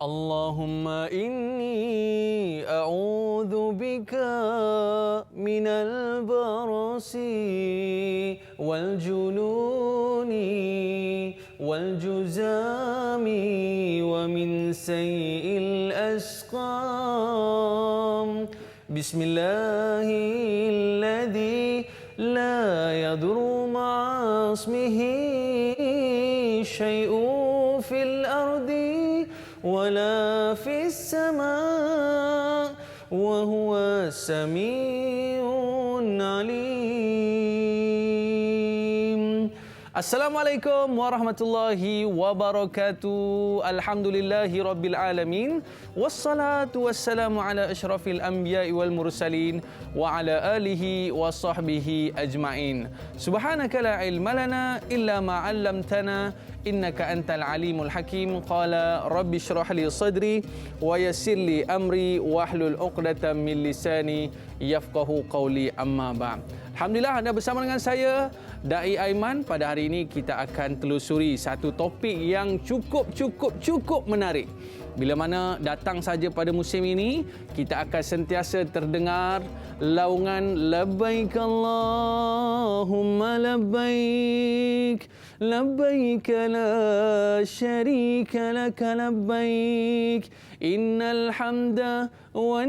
Allahumma inni a'udzu bika minal barasi wal jununi wal juzami wa min sayyi'il asqam. Bismillahilladzi la yadurru ma'a ismihi syai'un fil ardi ولا في السماء وهو السميع العليم. Assalamualaikum warahmatullahi wabarakatuh. Alhamdulillahi rabbil alamin. Wassalatu wassalamu ala asyrafil anbiya'i wal mursalin wa ala alihi wa sahbihi ajma'in. Subhanaka la ilma lana illa ma 'allamtana innaka antal alimul hakim. Qala rabbi shrah li sadri wa yassir li amri wahlul 'uqdatam min lisani yafqahu qawli, amma ba'd. Alhamdulillah, anda bersama dengan saya Dai Aiman. Pada hari ini kita akan telusuri satu topik yang cukup menarik. Bila mana datang saja pada musim ini, kita akan sentiasa terdengar laungan labbaik Allahumma labbaik, labbaik la syarika laka labbaik, innal hamda wan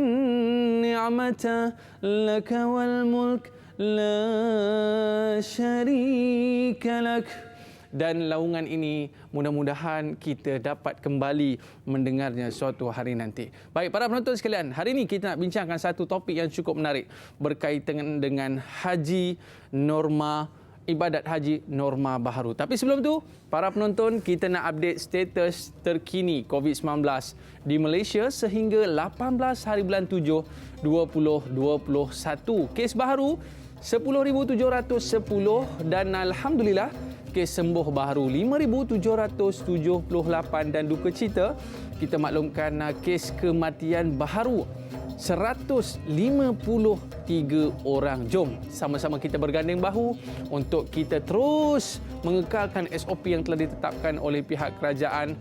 ni'mata laka wal mulk la syarika lak. Dan laungan ini mudah-mudahan kita dapat kembali mendengarnya suatu hari nanti. Baik, para penonton sekalian, hari ini kita nak bincangkan satu topik yang cukup menarik berkaitan dengan haji norma, ibadat haji norma baharu. Tapi sebelum tu, para penonton, kita nak update status terkini COVID-19 di Malaysia sehingga 18 hari bulan 7 2021. Kes baharu 10,710 dan alhamdulillah kes sembuh baharu 5,778 dan duka cita kita maklumkan kes kematian baharu 153 orang. Jom sama-sama kita berganding bahu untuk kita terus mengekalkan SOP yang telah ditetapkan oleh pihak kerajaan,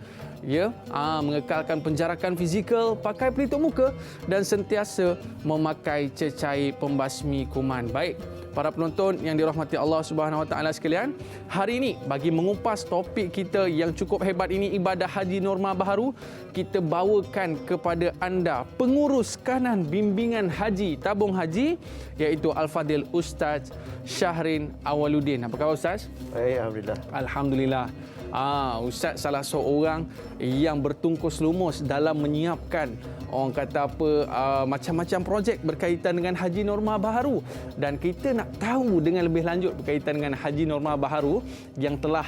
mengekalkan penjarakan fizikal, pakai pelitup muka dan sentiasa memakai cecair pembasmi kuman. Baik, para penonton yang dirahmati Allah Subhanahu Wa Taala sekalian, hari ini bagi mengupas topik kita yang cukup hebat ini, ibadah haji norma baharu, kita bawakan kepada anda pengurus kanan bimbingan haji tabung haji, iaitu Al-Fadil Ustaz Syahrin Awaluddin. Apa khabar Ustaz? Baik, alhamdulillah. Alhamdulillah. Ustaz salah seorang yang bertungkus lumus dalam menyiapkan macam-macam projek berkaitan dengan haji norma baharu, dan kita nak tahu dengan lebih lanjut berkaitan dengan haji norma baharu yang telah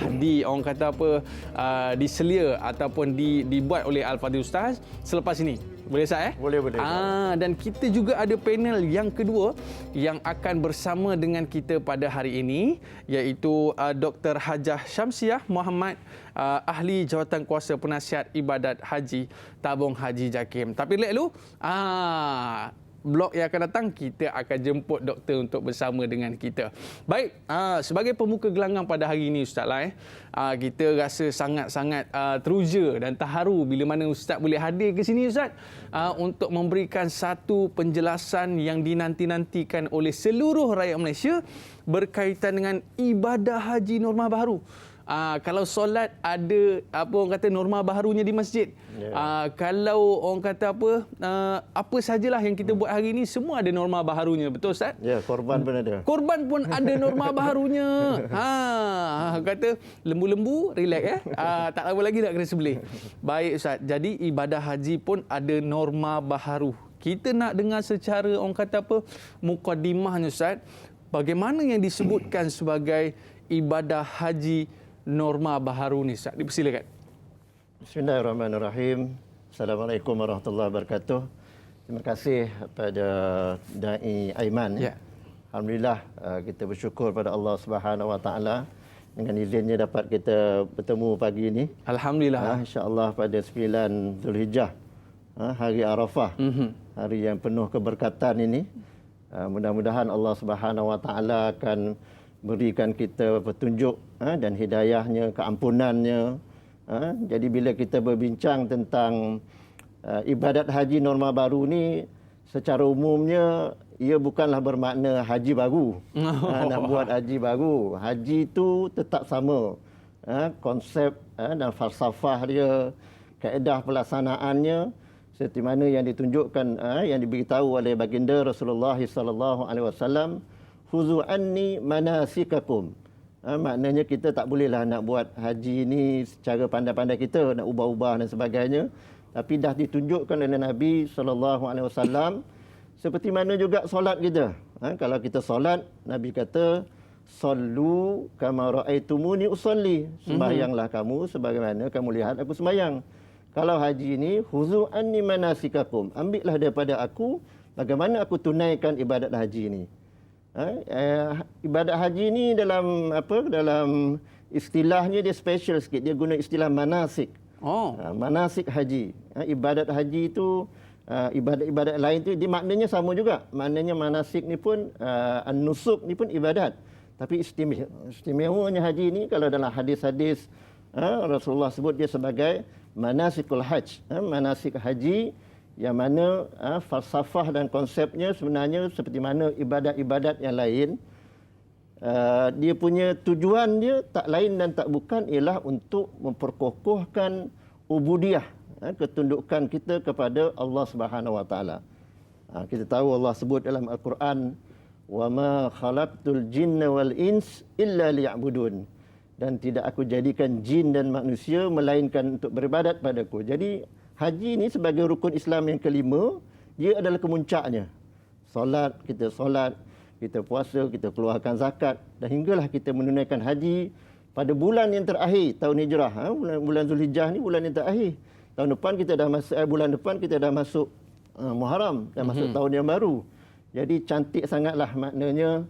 diselia ataupun dibuat oleh Al-Fadil Ustaz selepas ini. Boleh Ustaz? Boleh. Dan kita juga ada panel yang kedua yang akan bersama dengan kita pada hari ini, iaitu Dr. Hajah Syamsiah Muhammad, ahli jawatan kuasa penasihat ibadat haji tabung haji JAKIM. Tapi lihat dulu, blok yang akan datang kita akan jemput doktor untuk bersama dengan kita. Baik, sebagai pemuka gelanggang pada hari ini Ustaz kita rasa sangat-sangat teruja dan terharu bila mana Ustaz boleh hadir ke sini Ustaz, untuk memberikan satu penjelasan yang dinanti-nantikan oleh seluruh rakyat Malaysia berkaitan dengan ibadah haji norma baharu. Kalau solat ada norma baharunya di masjid. Kalau apa sajalah yang kita buat hari ini semua ada norma baharunya. Betul Ustaz? Ya, korban pun ada. Korban pun ada norma baharunya. Kata lembu-lembu relax tak lama lagi nak kena sembelih. Baik Ustaz. Jadi ibadah haji pun ada norma baharu. Kita nak dengar secara mukadimahnya Ustaz, bagaimana yang disebutkan sebagai ibadah haji norma baharu ni Ustaz? Dipersilakan. Bismillahirrahmanirrahim. Assalamualaikum warahmatullahi wabarakatuh. Terima kasih kepada Dai Aiman. Ya. Alhamdulillah, kita bersyukur pada Allah Subhanahu Wa Taala dengan izinnya dapat kita bertemu pagi ini. Alhamdulillah. Insya-Allah pada 9 Zulhijjah, hari Arafah, hari yang penuh keberkatan ini. Mudah-mudahan Allah Subhanahu Wa Taala akan berikan kita petunjuk dan hidayahnya, keampunannya, Jadi bila kita berbincang tentang ibadat haji norma baru ni, secara umumnya ia bukanlah bermakna haji baru. Nak buat haji baru. Haji itu tetap sama. Konsep dan falsafah dia, kaedah pelaksanaannya seperti mana yang ditunjukkan, yang diberitahu oleh baginda Rasulullah sallallahu alaihi wasallam, khuzu anni manasikakum. Maknanya kita tak bolehlah nak buat haji ni secara pandai-pandai kita, nak ubah-ubah dan sebagainya. Tapi dah ditunjukkan oleh Nabi sallallahu alaihi wasallam, seperti mana juga solat kita. Kalau kita solat, Nabi kata, sallu kama raaitumuni usolli. Sembahyanglah kamu sebagaimana kamu lihat aku sembahyang. Kalau haji ini, khuzu anni manasikakum. Ambillah daripada aku bagaimana aku tunaikan ibadat haji ini. Ibadat haji ini dalam istilahnya dia special sikit. Dia guna istilah manasik. Manasik haji. Ibadat haji itu, ibadat-ibadat lain itu dia maknanya sama juga. Maknanya manasik ni pun, an-nusuk ni pun ibadat. Tapi istimewanya haji ini kalau dalam hadis-hadis Rasulullah sebut dia sebagai manasikul hajj, manasik haji, yang mana falsafah dan konsepnya sebenarnya seperti mana ibadat-ibadat yang lain. Dia punya tujuan dia tak lain dan tak bukan ialah untuk memperkokohkan ubudiyah, ketundukan kita kepada Allah Subhanahu Wa Taala. Kita tahu Allah sebut dalam Al-Quran, wa ma khalaqtul jinna wal ins illa liya'budun. Dan tidak aku jadikan jin dan manusia melainkan untuk beribadat padaku. Jadi haji ini sebagai rukun Islam yang kelima, dia adalah kemuncaknya. Solat, kita puasa, kita keluarkan zakat, dan hinggalah kita menunaikan haji pada bulan yang terakhir tahun hijrah. Bulan Zulhijjah ni bulan yang terakhir. Tahun depan kita dah masuk bulan depan kita dah masuk Muharram, dah masuk tahun yang baru. Jadi cantik sangatlah maknanya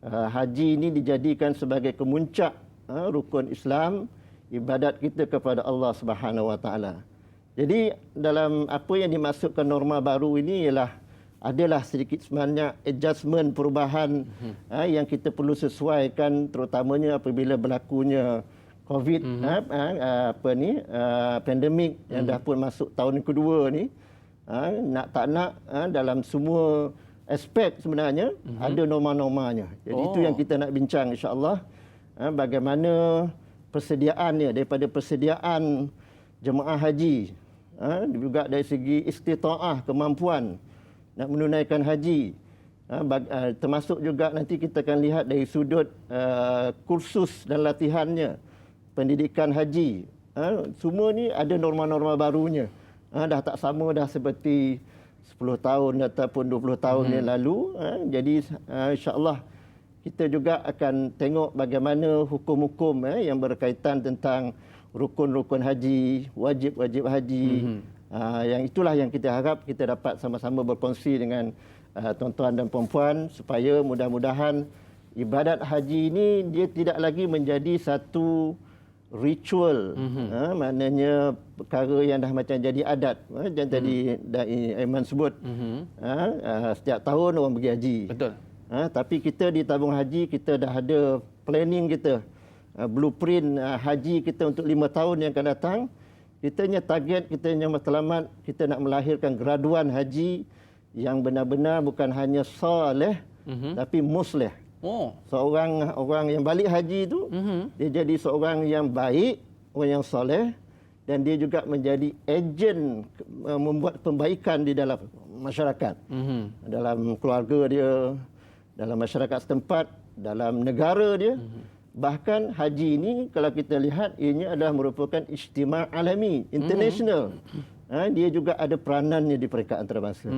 haji ini dijadikan sebagai kemuncak rukun Islam, ibadat kita kepada Allah Subhanahu Wa Taala. Jadi dalam apa yang dimaksudkan norma baru ini ialah adalah sedikit sebanyak adjustment, perubahan yang kita perlu sesuaikan, terutamanya apabila berlakunya COVID, pandemik yang dah pun masuk tahun kedua ni. Nak tak nak dalam semua aspek sebenarnya ada norma-normanya. Jadi itu yang kita nak bincang insya-Allah. Bagaimana persediaannya, daripada persediaan jemaah haji, juga dari segi istita'ah, kemampuan nak menunaikan haji, termasuk juga nanti kita akan lihat dari sudut kursus dan latihannya, pendidikan haji. Semua ni ada norma-norma barunya. Dah tak sama dah seperti 10 tahun ataupun 20 tahun yang lalu. Jadi insya-Allah kita juga akan tengok bagaimana hukum-hukum yang berkaitan tentang rukun-rukun haji, wajib-wajib haji. Yang itulah yang kita harap kita dapat sama-sama berkongsi dengan tuan-tuan dan puan-puan supaya mudah-mudahan ibadat haji ini dia tidak lagi menjadi satu ritual. Maknanya perkara yang dah macam jadi adat. Yang tadi Aiman sebut. Setiap tahun orang pergi haji. Betul. Tapi kita di tabung haji, kita dah ada planning kita, blueprint haji kita untuk 5 tahun yang akan datang. Kita punya target, kita punya matlamat, kita nak melahirkan graduan haji yang benar-benar bukan hanya saleh, tapi musleh. Seorang orang yang balik haji itu, dia jadi seorang yang baik, orang yang soleh, dan dia juga menjadi ejen membuat pembaikan di dalam masyarakat, dalam keluarga dia, dalam masyarakat setempat, dalam negara dia. Bahkan haji ini kalau kita lihat ianya adalah merupakan ijtima' alami, international. Dia juga ada peranannya di peringkat antarabangsa.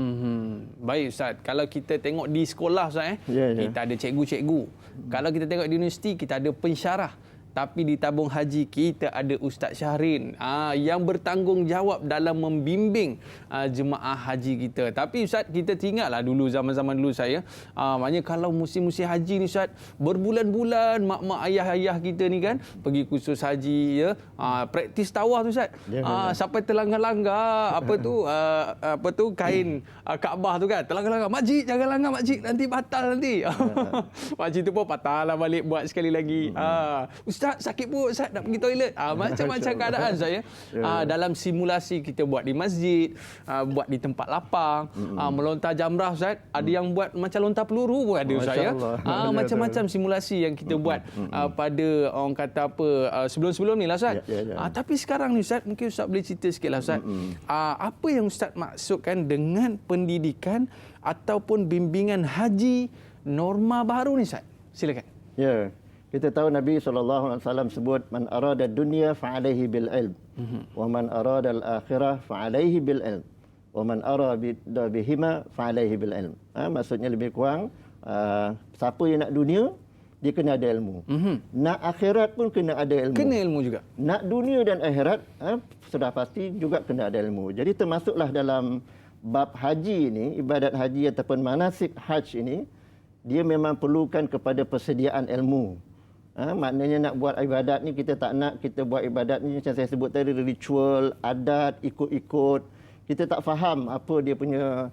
Baik Ustaz, kalau kita tengok di sekolah Ustaz, kita ada cikgu-cikgu. Kalau kita tengok di universiti, kita ada pensyarah. Tapi di tabung haji kita ada Ustaz Syahrin yang bertanggungjawab dalam membimbing jemaah haji kita. Tapi Ustaz, kita teringatlah dulu zaman-zaman dulu saya, maknanya kalau musim-musim haji ni Ustaz, berbulan-bulan mak-mak ayah-ayah kita ni kan pergi kursus haji ya, praktis tawaf tu Ustaz. Sampai terlanggar-langgar apa tu kain Kaabah tu kan. Terlanggar-langgar, makcik jangan langgar makcik, nanti batal nanti. Makcik tu pun patahlah balik buat sekali lagi. Ustaz Ustaz, sakit perut Ustaz, nak pergi toilet. Macam-macam keadaan Ustaz ya. Dalam simulasi kita buat di masjid, buat di tempat lapang, melontar jamrah Ustaz, ada yang buat macam lontar peluru pun ada Ustaz ya. Macam-macam simulasi yang kita buat pada orang kata apa sebelum-sebelum ni lah Ustaz. Tapi sekarang ni Ustaz, mungkin Ustaz boleh cerita sikitlah Ustaz. Apa yang Ustaz maksudkan dengan pendidikan ataupun bimbingan haji norma baru ni Ustaz? Silakan. Ya. Kita tahu Nabi SAW sebut man arada dunya fa'alaihi bil ilm wa man arada al akhirah fa'alaihi bil ilm wa man arada bihima fa'alaihi bil ilm. Maksudnya lebih kurang siapa yang nak dunia dia kena ada ilmu. Nak akhirat pun kena ada ilmu. Kena ilmu juga. Nak dunia dan akhirat sudah pasti juga kena ada ilmu. Jadi termasuklah dalam bab haji ini, ibadat haji ataupun manasik haj ini, dia memang perlukan kepada persediaan ilmu. Maknanya nak buat ibadat ni kita tak nak kita buat ibadat ni macam saya sebut tadi ritual, adat, ikut-ikut. Kita tak faham apa dia punya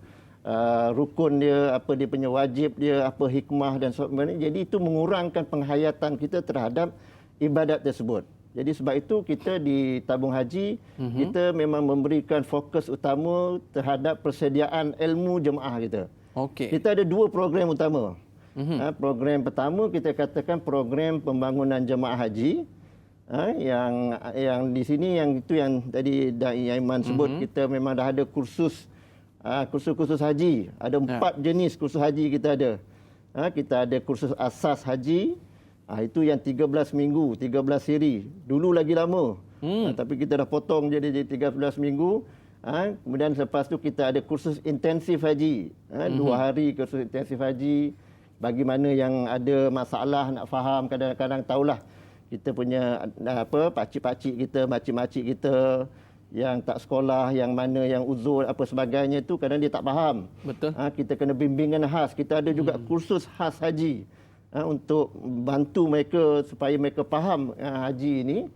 rukun dia, apa dia punya wajib dia, apa hikmah dan sebagainya. Jadi itu mengurangkan penghayatan kita terhadap ibadat tersebut. Jadi sebab itu kita di tabung haji kita memang memberikan fokus utama terhadap persediaan ilmu jemaah kita. Okey. Kita ada dua program utama. Program pertama kita katakan program pembangunan jemaah haji. Yang di sini yang itu yang tadi Dai Aiman sebut, kita memang dah ada kursus haji. Ada 4 jenis kursus haji kita ada. Kita ada kursus asas haji. Itu yang 13 minggu, 13 siri. Dulu lagi lama. Tapi kita dah potong jadi 13 minggu. Kemudian selepas tu kita ada kursus intensif haji. 2 hari kursus intensif haji. Bagi mana yang ada masalah nak faham, kadang-kadang tahulah kita punya pakcik-pakcik kita, makcik-makcik kita yang tak sekolah, yang mana yang uzur apa sebagainya tu kadang dia tak faham. Betul. Kita kena bimbingan khas. Kita ada juga kursus khas haji. Untuk bantu mereka supaya mereka faham haji ini.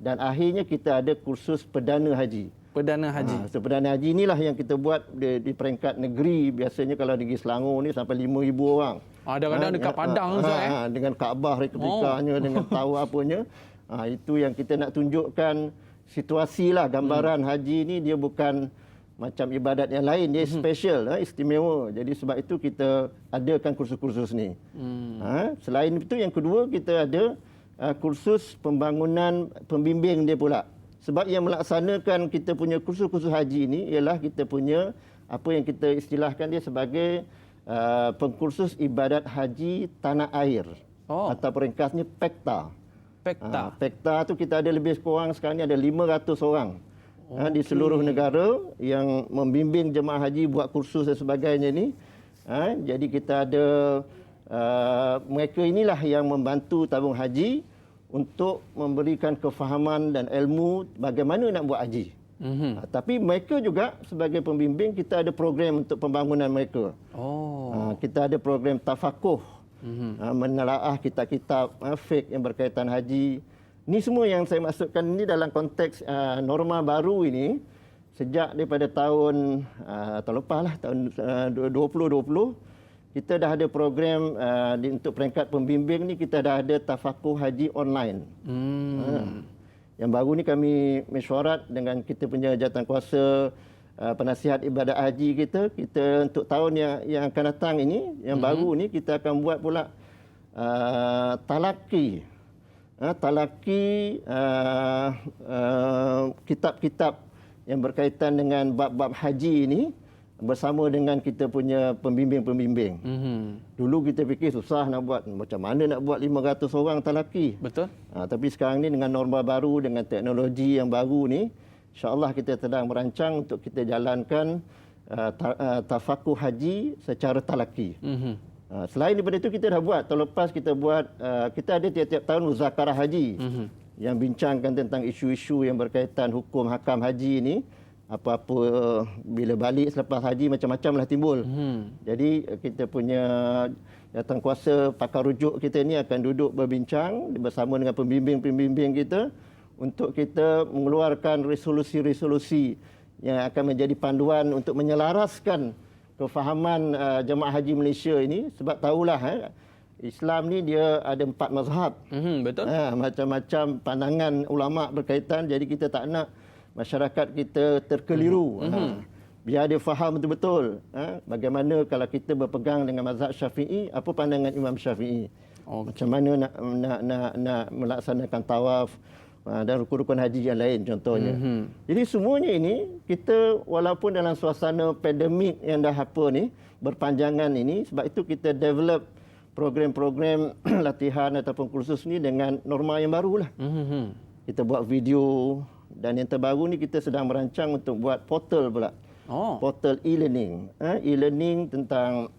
Dan akhirnya kita ada kursus perdana haji. Perdana haji. Perdana haji inilah yang kita buat di peringkat negeri. Biasanya kalau di Selangor ni sampai 5,000 orang. Kadang-kadang dekat Padang dengan Kaabah replikanya, dengan tahu apanya. Itu yang kita nak tunjukkan situasi lah, gambaran haji ni dia bukan macam ibadat yang lain, dia special, istimewa. Jadi sebab itu kita adakan kursus-kursus ni. Selain itu yang kedua kita ada kursus pembangunan pembimbing dia pula. Sebab yang melaksanakan kita punya kursus-kursus haji ini ialah kita punya apa yang kita istilahkan dia sebagai pengkursus ibadat haji tanah air. Atau ringkasnya PEKTA. PEKTA tu kita ada lebih kurang sekarang ni ada 500 orang. Di seluruh negara yang membimbing jemaah haji buat kursus dan sebagainya ni. Jadi kita ada mereka inilah yang membantu tabung haji untuk memberikan kefahaman dan ilmu bagaimana nak buat haji. Tapi mereka juga sebagai pembimbing kita ada program untuk pembangunan mereka. Kita ada program tafakuh, menelaah kitab-kitab fiqh yang berkaitan haji. Ini semua yang saya maksudkan ini dalam konteks norma baru ini sejak daripada tahun lepas lah, tahun 2020 kita dah ada program untuk peringkat pembimbing ni kita dah ada tafakuh haji online. Yang baru ni kami mesyuarat dengan kita punya jawatankuasa penasihat ibadat haji kita untuk tahun yang akan datang ini, yang baru ni kita akan buat pula talaki kitab-kitab yang berkaitan dengan bab-bab haji ini bersama dengan kita punya pembimbing-pembimbing. Dulu kita fikir susah nak buat, macam mana nak buat 500 orang talaki. Betul. Tapi sekarang ni dengan norma baru, dengan teknologi yang baru ni, insya-Allah kita sedang merancang untuk kita jalankan tafakuh haji secara talaki. Selain daripada itu kita dah buat, tahun lepas kita buat, kita ada tiap-tiap tahun muzakarah haji yang bincangkan tentang isu-isu yang berkaitan hukum hakam haji ini. Apa-apa bila balik selepas haji macam-macam lah timbul. Jadi kita punya jawatankuasa pakar rujuk kita ni akan duduk berbincang bersama dengan pembimbing-pembimbing kita untuk kita mengeluarkan resolusi-resolusi yang akan menjadi panduan untuk menyelaraskan kefahaman jemaah haji Malaysia ini. Sebab tahulah Islam ni dia ada 4 mazhab. Betul. Macam-macam pandangan ulama berkaitan, jadi kita tak nak masyarakat kita terkeliru. Biar dia faham betul-betul bagaimana kalau kita berpegang dengan mazhab Syafi'i, apa pandangan Imam Syafi'i. Macam mana nak melaksanakan tawaf dan rukun-rukun haji yang lain contohnya. Jadi semuanya ini kita walaupun dalam suasana pandemik yang dah berpanjangan ini, sebab itu kita develop program-program latihan ataupun kursus ni dengan norma yang barulah. Kita buat video dan yang terbaru ni kita sedang merancang untuk buat portal pula. Portal e-learning. E-learning tentang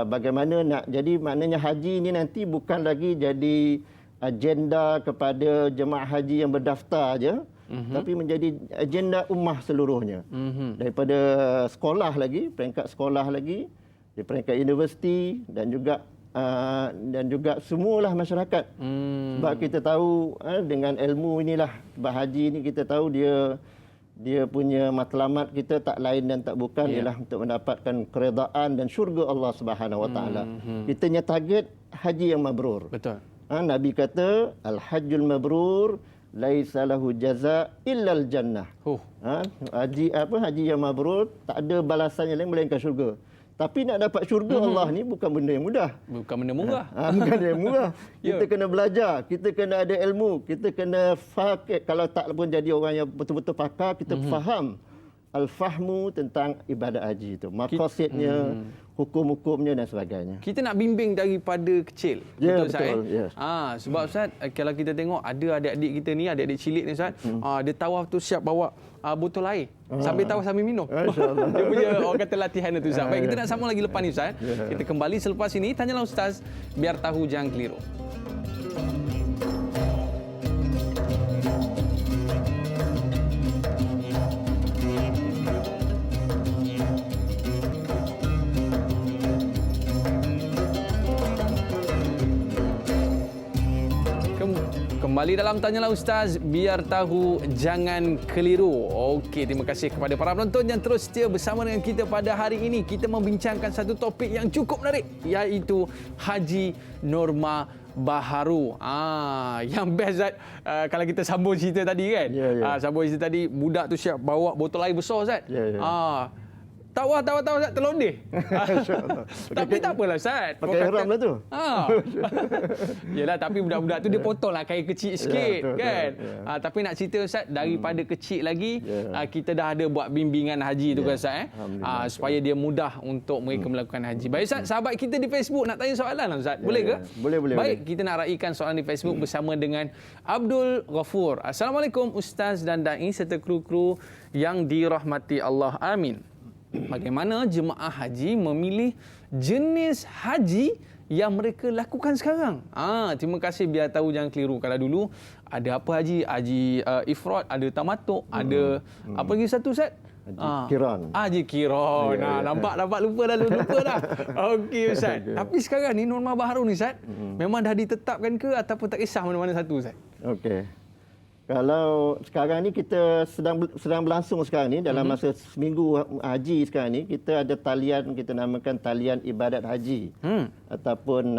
bagaimana nak, jadi maknanya haji ni nanti bukan lagi jadi agenda kepada jemaah haji yang berdaftar aja, tapi menjadi agenda ummah seluruhnya. Daripada sekolah lagi, peringkat sekolah lagi, di peringkat universiti dan juga semualah masyarakat. Sebab kita tahu dengan ilmu inilah, sebab haji ni kita tahu dia punya matlamat kita tak lain dan tak bukan ialah untuk mendapatkan keredaan dan syurga Allah Subhanahu Wa Taala. Kita punya target haji yang mabrur. Betul. Nabi kata al-hajjul mabrur laisa lahu jaza illa al-jannah. Haji yang mabrur tak ada balasan yang lain melainkan syurga. Tapi nak dapat syurga Allah ni bukan benda yang mudah. Bukan benda murah. Bukan benda yang murah. Kita kena belajar, kita kena ada ilmu, kita kena faham. Kalau tak pun jadi orang yang betul-betul pakar, kita faham al-fahmu tentang ibadat haji itu. Maqasidnya, hukum-hukumnya dan sebagainya. Kita nak bimbing daripada kecil. Ya, betul, Ustaz? betul. Yes. Sebab Ustaz, kalau kita tengok ada adik-adik kita ni, adik-adik cilik ni Ustaz, dia tawaf tu siap bawa botol air. Sambil tawaf sambil minum. Dia punya orang kata latihan tu Ustaz. Baik, kita nak sambung lagi lepas ni Ustaz. Kita kembali selepas ini. Tanyalah Ustaz, biar tahu jangan keliru. Kembali dalam Tanyalah Ustaz, biar tahu jangan keliru. Okey, terima kasih kepada para penonton yang terus setia bersama dengan kita pada hari ini. Kita membincangkan satu topik yang cukup menarik, iaitu haji norma baharu. Yang best Zat, kalau kita sambung cerita tadi kan. Sambung cerita tadi, budak tu siap bawa botol air besar Zat. Tawah Ustaz, terlondeh. Tapi tak apalah Ustaz. Pakai ihram lah tu. Yelah, tapi budak-budak tu dia potonglah kain kecil sikit kan. Tapi nak cerita Ustaz, daripada kecil lagi kita dah ada buat bimbingan haji tu kan Ustaz supaya dia mudah untuk mereka melakukan haji. Baik Ustaz, sahabat kita di Facebook nak tanya soalan lah Ustaz. Boleh ke? Boleh. Baik, kita nak raikan soalan di Facebook bersama dengan Abdul Ghafur. Assalamualaikum Ustaz dan Da'i serta kru-kru yang dirahmati Allah. Amin. Bagaimana jemaah haji memilih jenis haji yang mereka lakukan sekarang? Terima kasih, biar tahu jangan keliru. Kalau dulu ada apa haji? Haji ifrad, ada tamatuk, ada apa lagi satu Ustaz? Haji Qiran. Haji Qiran. Nampak lupa dah. Okey Ustaz. Tapi sekarang ni norma baharu ni Ustaz, memang dah ditetapkan ke ataupun tak kisah mana-mana satu Ustaz? Okey. Kalau sekarang ni kita sedang berlangsung sekarang ni dalam masa seminggu haji sekarang ni, kita ada talian, kita namakan talian ibadat haji. Ataupun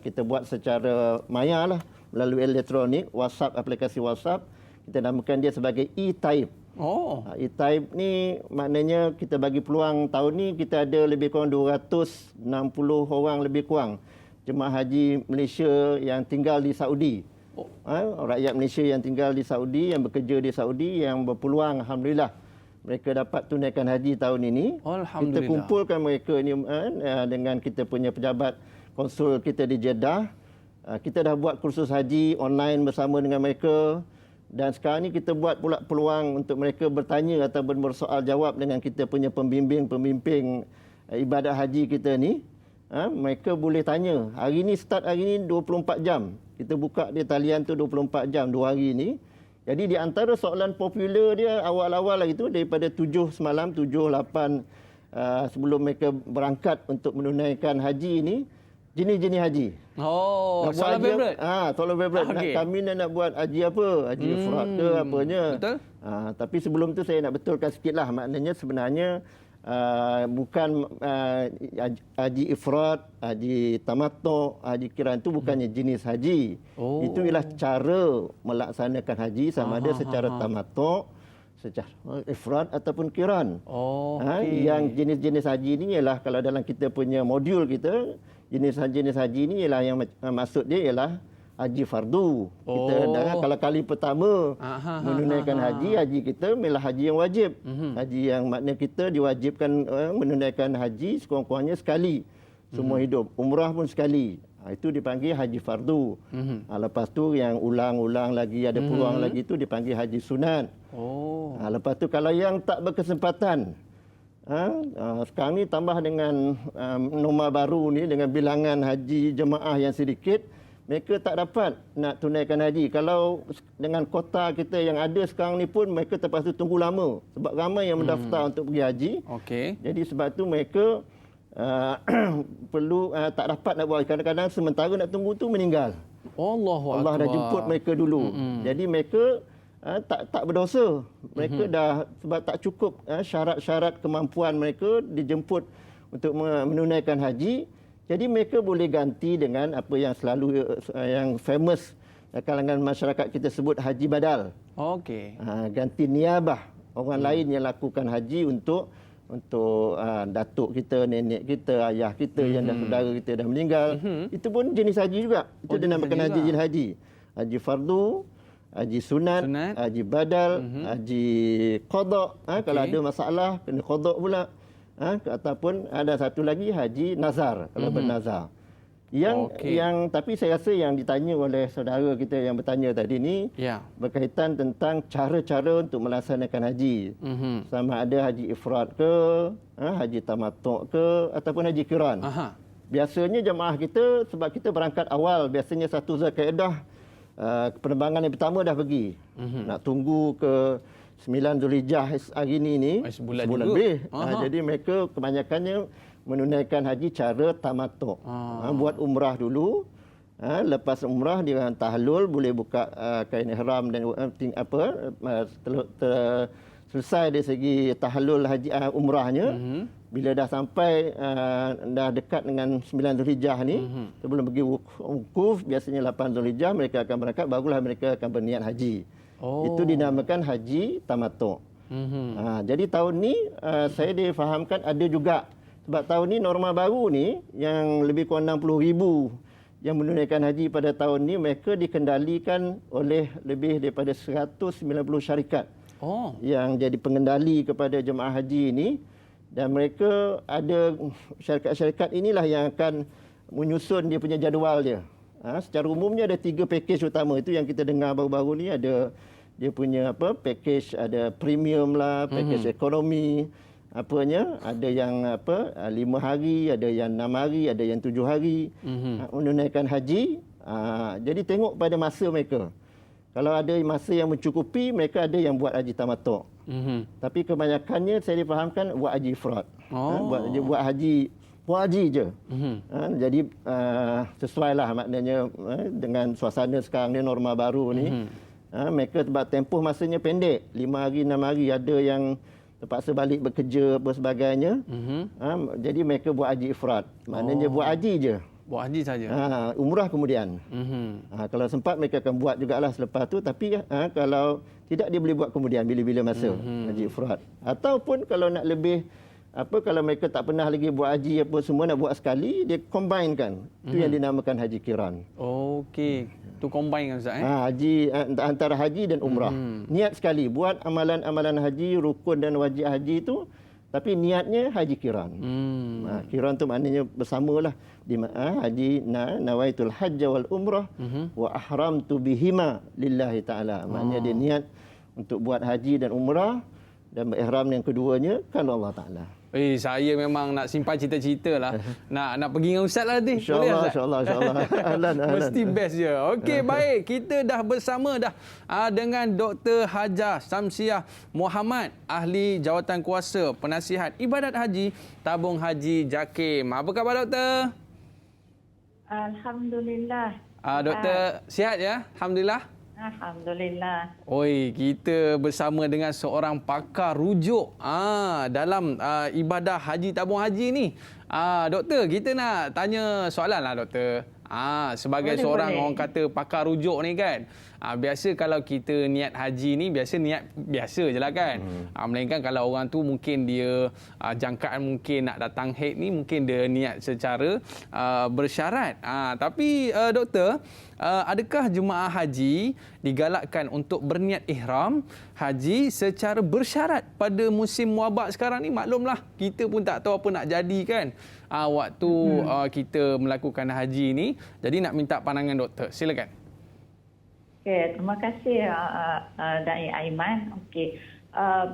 kita buat secara maya lah, melalui elektronik, WhatsApp, aplikasi WhatsApp. Kita namakan dia sebagai e-type. E-type ni maknanya kita bagi peluang tahun ni kita ada lebih kurang 260 orang lebih kurang jemaah haji Malaysia yang tinggal di Saudi. Rakyat Malaysia yang tinggal di Saudi, yang bekerja di Saudi, yang berpeluang alhamdulillah mereka dapat tunaikan haji tahun ini. Kita kumpulkan mereka ini dengan kita punya pejabat konsul kita di Jeddah. Kita dah buat kursus haji online bersama dengan mereka, dan sekarang ni kita buat pula peluang untuk mereka bertanya ataupun bersoal jawab dengan kita punya pembimbing ibadat haji kita ni. Mereka boleh tanya. Hari ni start hari ni 24 jam. Kita buka dia talian tu 24 jam 2 hari ni. Jadi di antara soalan popular dia awal-awal lagi tu daripada 7 semalam, 7, 8 sebelum mereka berangkat untuk menunaikan haji ni, jenis-jenis haji. Soalan favorite. Soalan favorite. Okay. Kami nak buat haji apa? Haji ifrad ke apanya. Betul. Tapi sebelum tu saya nak betulkan sikitlah, maknanya sebenarnya bukan haji ifrad, haji tamattu, haji qiran itu bukannya jenis haji. Itu ialah cara melaksanakan haji sama ada secara tamattu, secara ifrad ataupun qiran. Yang jenis-jenis haji ini ialah kalau dalam kita punya modul kita, jenis-jenis haji ini ialah yang maksud dia ialah haji fardu. Kita kalau kali pertama menunaikan haji kita ialah haji yang wajib. Haji yang makna kita diwajibkan menunaikan haji sekurang-kurangnya sekali semua hidup. Umrah pun sekali. Itu dipanggil haji fardu. Lepas tu yang ulang-ulang lagi, ada peluang lagi itu dipanggil haji sunat. Lepas tu kalau yang tak berkesempatan, sekarang ni tambah dengan norma baru ni, dengan bilangan haji jemaah yang sedikit, mereka tak dapat nak tunaikan haji. Kalau dengan kota kita yang ada sekarang ni pun, mereka terpaksa tunggu lama. Sebab ramai yang mendaftar untuk pergi haji. Jadi sebab tu mereka perlu tak dapat nak buat. Kadang-kadang sementara nak tunggu tu meninggal. Allah dah jemput mereka dulu. Jadi mereka tak berdosa. Mereka dah, sebab tak cukup syarat-syarat kemampuan mereka dijemput untuk menunaikan haji. Jadi mereka boleh ganti dengan apa yang selalu yang famous kalangan masyarakat kita sebut haji badal. Ganti niabah, orang lain yang lakukan haji untuk datuk kita, nenek kita, ayah kita yang dah saudara kita dah meninggal. Itu pun jenis haji juga. Itu dinamakan jenis haji. Haji fardu, haji sunat, haji badal, haji qada. Kalau ada masalah kena qada pula. Ataupun ada satu lagi haji nazar, kalau bernazar. Yang tapi saya rasa yang ditanya oleh saudara kita yang bertanya tadi ni berkaitan tentang cara-cara untuk melaksanakan haji. Sama ada haji ifrad ke, haji tamattu ke, ataupun haji qiran. Biasanya jemaah kita, sebab kita berangkat awal, biasanya 1 Zulkaidah penerbangan yang pertama dah pergi. Nak tunggu ke 9 Zulhijjah hari ini sebulan lebih. Jadi mereka kebanyakannya menunaikan haji cara tamattu. Buat umrah dulu. Lepas umrah dia tahlul, boleh buka kain ihram dan selesai dari segi tahlul haji umrahnya. Bila dah sampai dah dekat dengan 9 Zulhijjah ni, sebelum pergi wukuf, biasanya 8 Zulhijjah mereka akan berangkat, barulah mereka akan berniat haji. Itu dinamakan haji tamattu. Jadi tahun ni saya difahamkan ada juga, sebab tahun ni norma baru ni yang lebih kurang 60,000 yang menunaikan haji pada tahun ni, mereka dikendalikan oleh lebih daripada 190 syarikat yang jadi pengendali kepada jemaah haji ini. Dan mereka ada syarikat-syarikat inilah yang akan menyusun dia punya jadual dia. Secara umumnya ada 3 pakej utama. Itu yang kita dengar baru-baru ni. Ada dia punya pakej, ada premium lah, pakej ekonomi, ada yang 5 hari, ada yang 6 hari, ada yang 7 hari menunaikan haji. Jadi tengok pada masa mereka. Kalau ada masa yang mencukupi, mereka ada yang buat haji tamattu. Tapi kebanyakannya saya difahamkan buat haji ifrad. Buat haji je. Jadi sesuailah maknanya dengan suasana sekarang ni, norma baru ni. Mereka sebab tempoh masanya pendek, 5 hari, 6 hari, ada yang terpaksa balik bekerja apa sebagainya. Jadi mereka buat haji ifrad. Maknanya buat haji je. Buat haji saja. Umrah kemudian. Kalau sempat mereka akan buat jugalah selepas tu, tapi kalau tidak dia boleh buat kemudian bila-bila masa haji ifrad. Ataupun kalau nak lebih kalau mereka tak pernah lagi buat haji apa semua, nak buat sekali, dia combinekan. Itu yang dinamakan haji qiran. Tu combine kan Ustaz? Haji antara haji dan umrah. Niat sekali buat amalan-amalan haji, rukun dan wajib haji itu, tapi niatnya haji qiran. Qiran tu maknanya bersamalah. Haji nawaitul hajj wal umrah wa ahramtu bihima lillahi taala. Maknanya dia niat untuk buat haji dan umrah, dan ihram yang keduanya kan Allah Taala. Saya memang nak simpan cita-cita lah. nak pergi dengan Ustaz lah nanti. InsyaAllah. Mesti best je. Okey, baik. Kita dah bersama dengan Dr. Hajah Syamsiah Muhammad, ahli jawatan kuasa penasihat ibadat haji tabung haji JAKIM. Apa khabar Doktor? Alhamdulillah. Doktor sihat ya? Alhamdulillah. Alhamdulillah. Oi, kita bersama dengan seorang pakar rujuk dalam ibadah haji tabung haji ni. Doktor, kita nak tanya soalan lah doktor. Sebagai seorang orang kata pakar rujuk ni kan. Biasa kalau kita niat haji ni biasa niat biasa je lah kan. Melainkan kalau orang tu mungkin dia jangkaan mungkin nak datang haid ni mungkin dia niat secara bersyarat. Tapi doktor, adakah jemaah haji digalakkan untuk berniat ihram haji secara bersyarat pada musim wabak sekarang ni? Maklumlah kita pun tak tahu apa nak jadi kan waktu kita melakukan haji ni. Jadi nak minta pandangan doktor. Silakan. Okey, terima kasih Dai Aiman. Okey.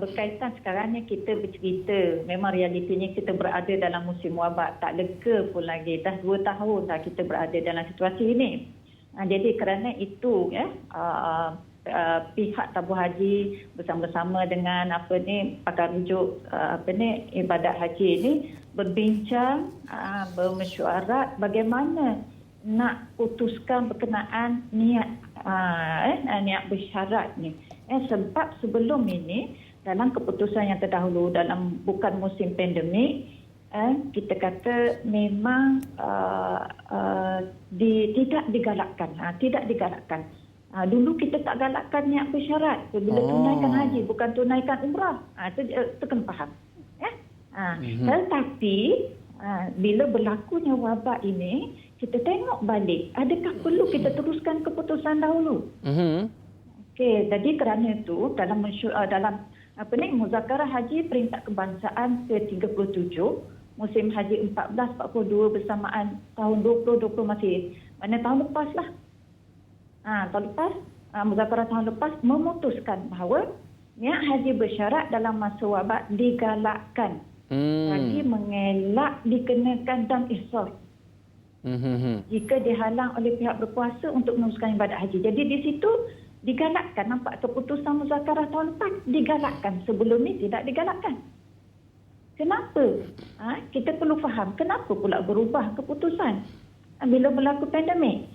Berkaitan sekarang ni kita bercerita, memang realitinya kita berada dalam musim wabak, tak lega pun lagi. Dah 2 tahun dah kita berada dalam situasi ini. Jadi kerana itu pihak tabung haji bersama-sama dengan pakar rujuk ibadat haji ini berbincang, bermesyuarat bagaimana nak putuskan berkenaan niat bersyarat ni. Sebab sebelum ini dalam keputusan yang terdahulu dalam bukan musim pandemik, kita kata memang tidak digalakkan. Dulu kita tak galakkan niat bersyarat bila tunaikan haji, bukan tunaikan umrah. Itu kena faham. Tetapi bila berlakunya wabak ini, kita tengok balik, adakah perlu kita teruskan keputusan dahulu? Okey, jadi kerana itu dalam Muzakarah Haji Perintah Kebangsaan ke-37 musim haji 1442 bersamaan tahun 2020 masih mana tahun lepas lah. Tahun lepas, Muzakarah tahun lepas memutuskan bahawa niat haji bersyarat dalam masa wabak digalakkan. Bagi mengelak dikenakan dam ihsar. Jika dihalang oleh pihak berkuasa untuk meneruskan ibadat haji. Jadi di situ digalakkan, nampak keputusan Muzakarah tahun lepas digalakkan. Sebelum ni tidak digalakkan. Kenapa? Kita perlu faham kenapa pula berubah keputusan bila berlaku pandemik.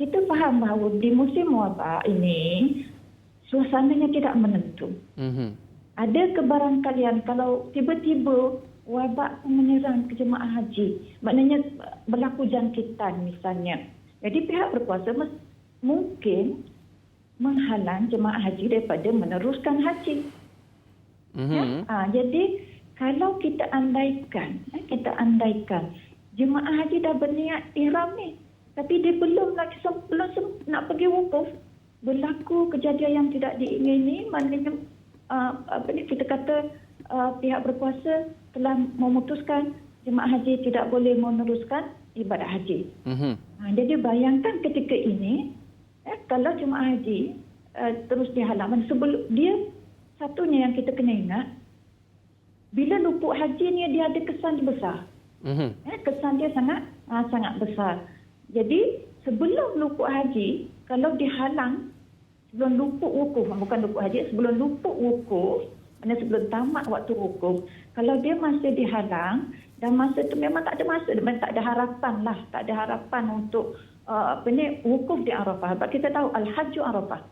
Kita faham bahawa di musim wabak ini suasananya tidak menentu. Ada kebarangkalian kalau tiba-tiba wabak menyerang ke jemaah haji, maknanya berlaku jangkitan misalnya. Jadi pihak berkuasa mungkin menghalang jemaah haji daripada meneruskan haji. Jadi kalau kita andaikan jemaah haji dah berniat ihram ni, tapi dia belum nak pergi wukuf, berlaku kejadian yang tidak diingini, maknanya kita kata pihak berkuasa telah memutuskan jemaah haji tidak boleh meneruskan ibadat haji. Jadi bayangkan ketika ini, kalau jemaah haji terus dihalang, sebelum dia satunya yang kita kena ingat, bila luput haji ni dia ada kesan besar. Kesan dia sangat besar. Jadi sebelum luput haji, kalau dihalang sebelum luput wukuf, bukan luput haji, sebelum luput wukuf, maknanya sebelum tamat waktu wukuf, kalau dia masih dihalang dan masa itu memang tak ada masa, memang tak ada harapan lah, tak ada harapan untuk wukuf di Arafah. Sebab kita tahu al-hajju Arafah.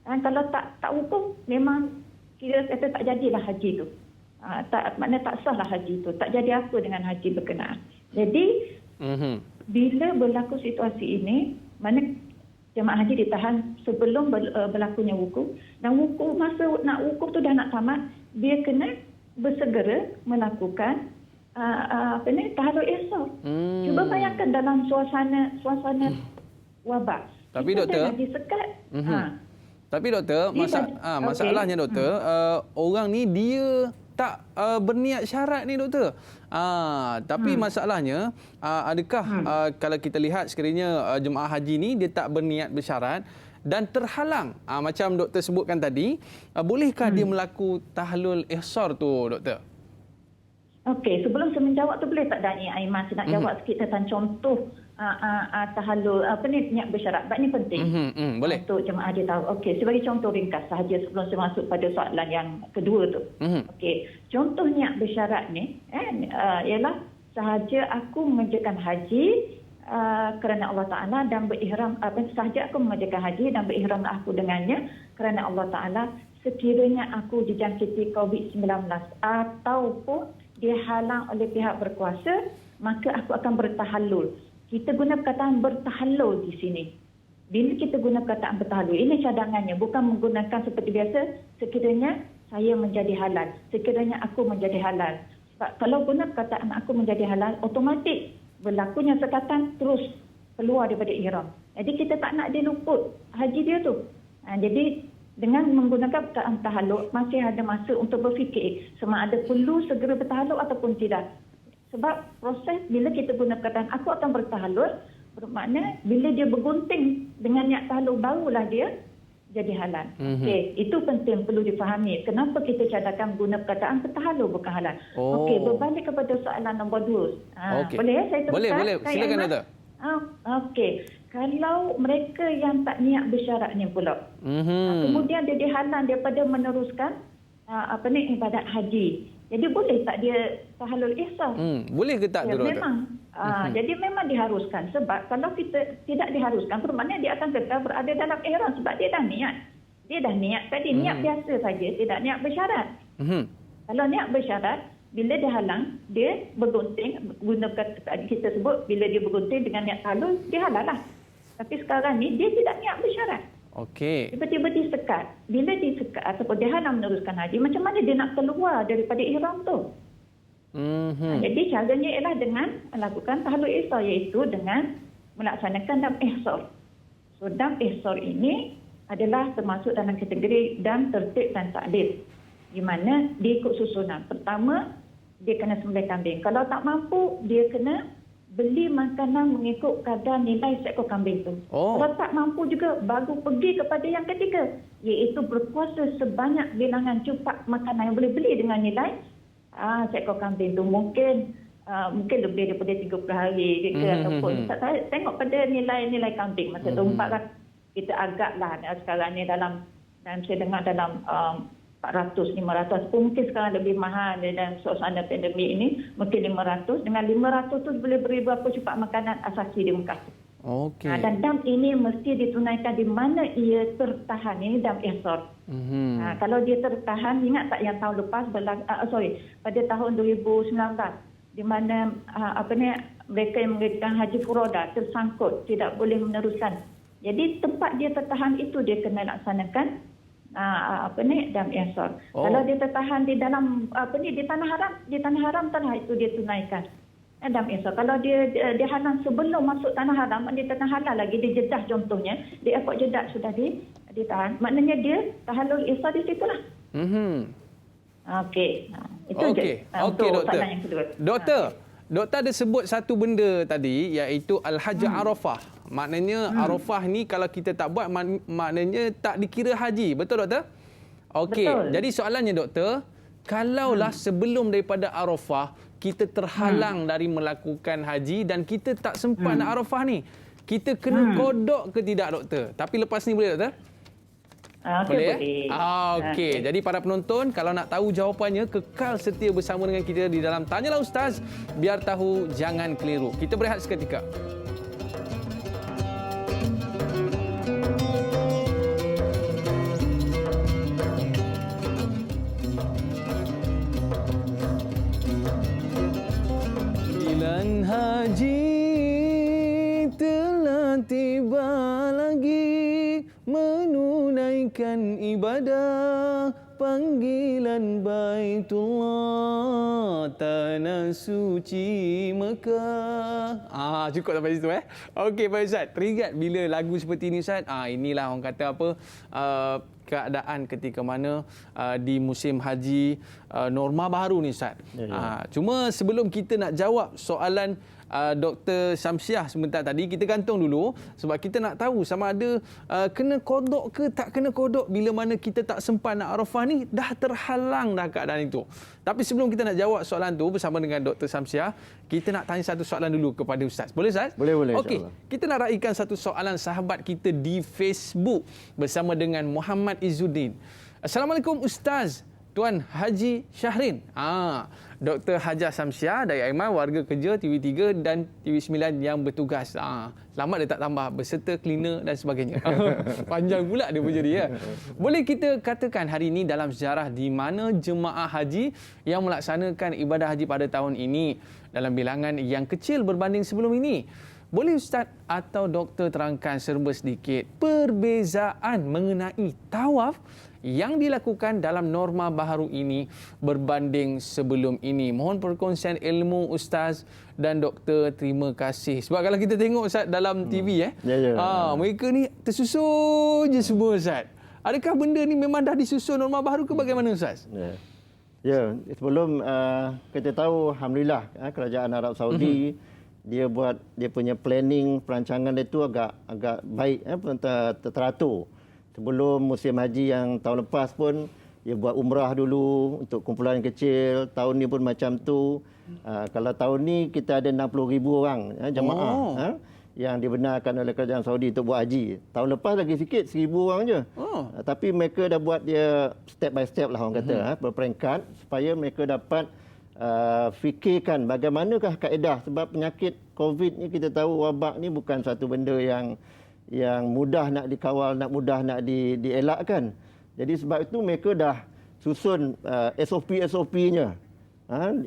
Kalau tak wukuf, memang kita kata tak jadilah haji itu. Maknanya tak sah lah haji itu. Tak jadi apa dengan haji berkenaan. Jadi bila berlaku situasi ini, mana jemaah haji ditahan sebelum berlakunya wukuf, dan masa nak wukuf tu dah nak tamat, dia kena bersegera melakukan tahallul ihsar. Cuba bayangkan dalam suasana wabak. Tapi doktor, tapi doktor, masalahnya doktor, orang ni dia tak berniat syarat ni doktor. Tapi masalahnya adakah kalau kita lihat sekiranya jemaah haji ni dia tak berniat bersyarat dan terhalang macam doktor sebutkan tadi, bolehkah dia melakukan tahallul ihsar tu doktor? Okey, sebelum saya menjawab tu boleh tak Dani Aiman saya nak jawab sikit tentang contoh tahallul niat bersyarat. Sebab ini penting. Boleh. Untuk jemaah dia tahu. Okey, sebagai contoh ringkas sahaja sebelum saya masuk pada soalan yang kedua tu. Okey, contoh niat bersyarat ni ialah sahaja aku mengerjakan haji kerana Allah Ta'ala dan berihram, sahaja aku mengerjakan haji dan berihramlah aku dengannya kerana Allah Ta'ala. Sekiranya aku dijangkiti COVID-19 ataupun dihalang oleh pihak berkuasa, maka aku akan bertahallul. Kita guna perkataan bertahallul di sini. Bila kita guna perkataan bertahallul, ini cadangannya, bukan menggunakan seperti biasa, sekiranya saya menjadi halal, sekiranya aku menjadi halal. Sebab kalau guna perkataan aku menjadi halal, otomatik berlakunya sekatan terus keluar daripada ihram. Jadi kita tak nak dia luput haji dia tu. Jadi dengan menggunakan perkataan tahallul, masih ada masa untuk berfikir sama ada perlu segera bertahallul ataupun tidak. Sebab proses bila kita guna perkataan aku akan bertahallul, bermakna bila dia bergunting dengan niat tahallul barulah dia jadi halal. Okey, itu penting perlu difahami. Kenapa kita cadangkan guna perkataan bertahallul bukan halal. Okey, berbalik kepada soalan nombor 2. Boleh ya saya teruskan? Boleh. Silakan Doktor. Okey. Kalau mereka yang tak niat bersyarat ni pula, kemudian dia dihalang daripada meneruskan ibadat haji. Jadi boleh tak dia tahallul ihsar? Boleh ke tak tu Doktor? Memang. Jadi memang diharuskan. Sebab kalau kita tidak diharuskan, bermakna dia akan tetap berada dalam ihram sebab dia dah niat. Dia dah niat tadi, niat biasa saja, tidak niat bersyarat. Kalau niat bersyarat, bila dia halang, dia bergunting, guna kita sebut bila dia bergunting dengan niat tahallul, dia halal lah. Tapi sekarang ni dia tidak niat bersyarat. Okey. Tiba-tiba disekat. Bila disekat ataupun dia halang meneruskan haji, macam mana dia nak keluar daripada ihram tu? Jadi caranya ialah dengan melakukan tahallul ihsar, iaitu dengan melaksanakan dam ihsar. So dam ihsar ini adalah termasuk dalam kategori dam tertib dan taklif, di mana dia ikut susunan. Pertama, dia kena sembelih kambing. Kalau tak mampu, dia kena beli makanan mengikut kadar nilai seekor kambing itu. Kalau tak mampu juga, baru pergi kepada yang ketiga, iaitu berpuasa sebanyak bilangan cupak makanan yang boleh beli dengan nilai seekor kambing itu. Mungkin lebih daripada 30 hari ke ataupun tengok pada nilai-nilai kambing. Masa tu 400, kita agaklah sekarang ni dalam saya dengar dalam 400, 500 pun mungkin sekarang lebih mahal dalam suasana pandemik ini, mungkin 500. Dengan 500 tu boleh beri berapa cupak makanan asasi di Mekah. Okey. Dan dam ini mesti ditunaikan di mana ia tertahan. Ini dam ihsar. Kalau dia tertahan, ingat tak yang tahun lepas pada tahun 2019 di mana mereka yang mengerjakan haji furoda tersangkut, tidak boleh meneruskan. Jadi tempat dia tertahan itu dia kena laksanakan dam ihsar. Kalau dia tertahan di dalam di tanah haram tanah itu dia tunaikan dam ihsar. Kalau dia halang sebelum masuk tanah haram, dia tengah halal lagi di Jeddah contohnya, di airport Jeddah sudah ditahan, maknanya dia tahallul ihsar di situlah. Okey. Itu je untuk soalan yang kedua. Doktor ada sebut satu benda tadi, iaitu Al-Hajj Arafah. Maknanya Arafah ni kalau kita tak buat, maknanya tak dikira haji. Betul Doktor? Okey. Jadi soalannya Doktor, kalaulah sebelum daripada Arafah kita terhalang dari melakukan haji dan kita tak sempat nak Arafah ni, kita kena kodok ke tidak Doktor? Tapi lepas ni boleh Doktor? Boleh? Okey. Jadi para penonton, kalau nak tahu jawapannya, kekal setia bersama dengan kita di dalam Tanyalah Ustaz. Biar tahu, jangan keliru. Kita berehat seketika. Bulan haji telah tiba lagi, menunaikan ibadah panggilan Baitullah, tanah suci Mekah. Cukup sampai situ Okey Pak Ustaz, teringat bila lagu seperti ini Ustaz? Inilah orang kata keadaan ketika mana di musim haji norma baru ni Ustaz. Cuma sebelum kita nak jawab soalan Dr. Syamsiah sebentar tadi, kita gantung dulu sebab kita nak tahu sama ada kena kodok ke tak kena kodok bila mana kita tak sempat nak Arafah ni, dah terhalang dah keadaan itu. Tapi sebelum kita nak jawab soalan tu bersama dengan Dr. Syamsiah, kita nak tanya satu soalan dulu kepada Ustaz. Boleh Ustaz? Boleh. Okey, kita nak raikan satu soalan sahabat kita di Facebook bersama dengan Muhammad Izzuddin. Assalamualaikum Ustaz. Tuan Haji Syahrin. Dr. Hajah Syamsiah dari Aiman, warga kerja TV3 dan TV9 yang bertugas. Selamat dia tak tambah, beserta cleaner dan sebagainya. Panjang pula dia menjadi ya. Boleh kita katakan hari ini dalam sejarah di mana jemaah haji yang melaksanakan ibadah haji pada tahun ini dalam bilangan yang kecil berbanding sebelum ini. Boleh Ustaz atau Doktor terangkan serba sedikit perbezaan mengenai tawaf yang dilakukan dalam norma baharu ini berbanding sebelum ini. Mohon perkongsian ilmu Ustaz dan Doktor. Terima kasih. Sebab kalau kita tengok Ustaz dalam TV mereka ni tersusun je semua Ustaz. Adakah benda ni memang dah disusun norma baharu ke bagaimana Ustaz? Ya, sebelum kita tahu alhamdulillah kerajaan Arab Saudi dia buat dia punya planning perancangan dia tu agak baik teratur. Sebelum musim haji yang tahun lepas pun dia buat umrah dulu untuk kumpulan kecil. Tahun ni pun macam tu. Kalau tahun ni kita ada 60,000 orang jemaah yang dibenarkan oleh kerajaan Saudi untuk buat haji. Tahun lepas lagi sikit 1,000 orang je. Tapi mereka dah buat dia step by step lah orang kata, berperingkat supaya mereka dapat fikirkan bagaimanakah kaedah, sebab penyakit COVID ni kita tahu wabak ni bukan satu benda yang mudah nak dikawal, mudah nak dielakkan. Jadi sebab itu mereka dah susun SOP-nya.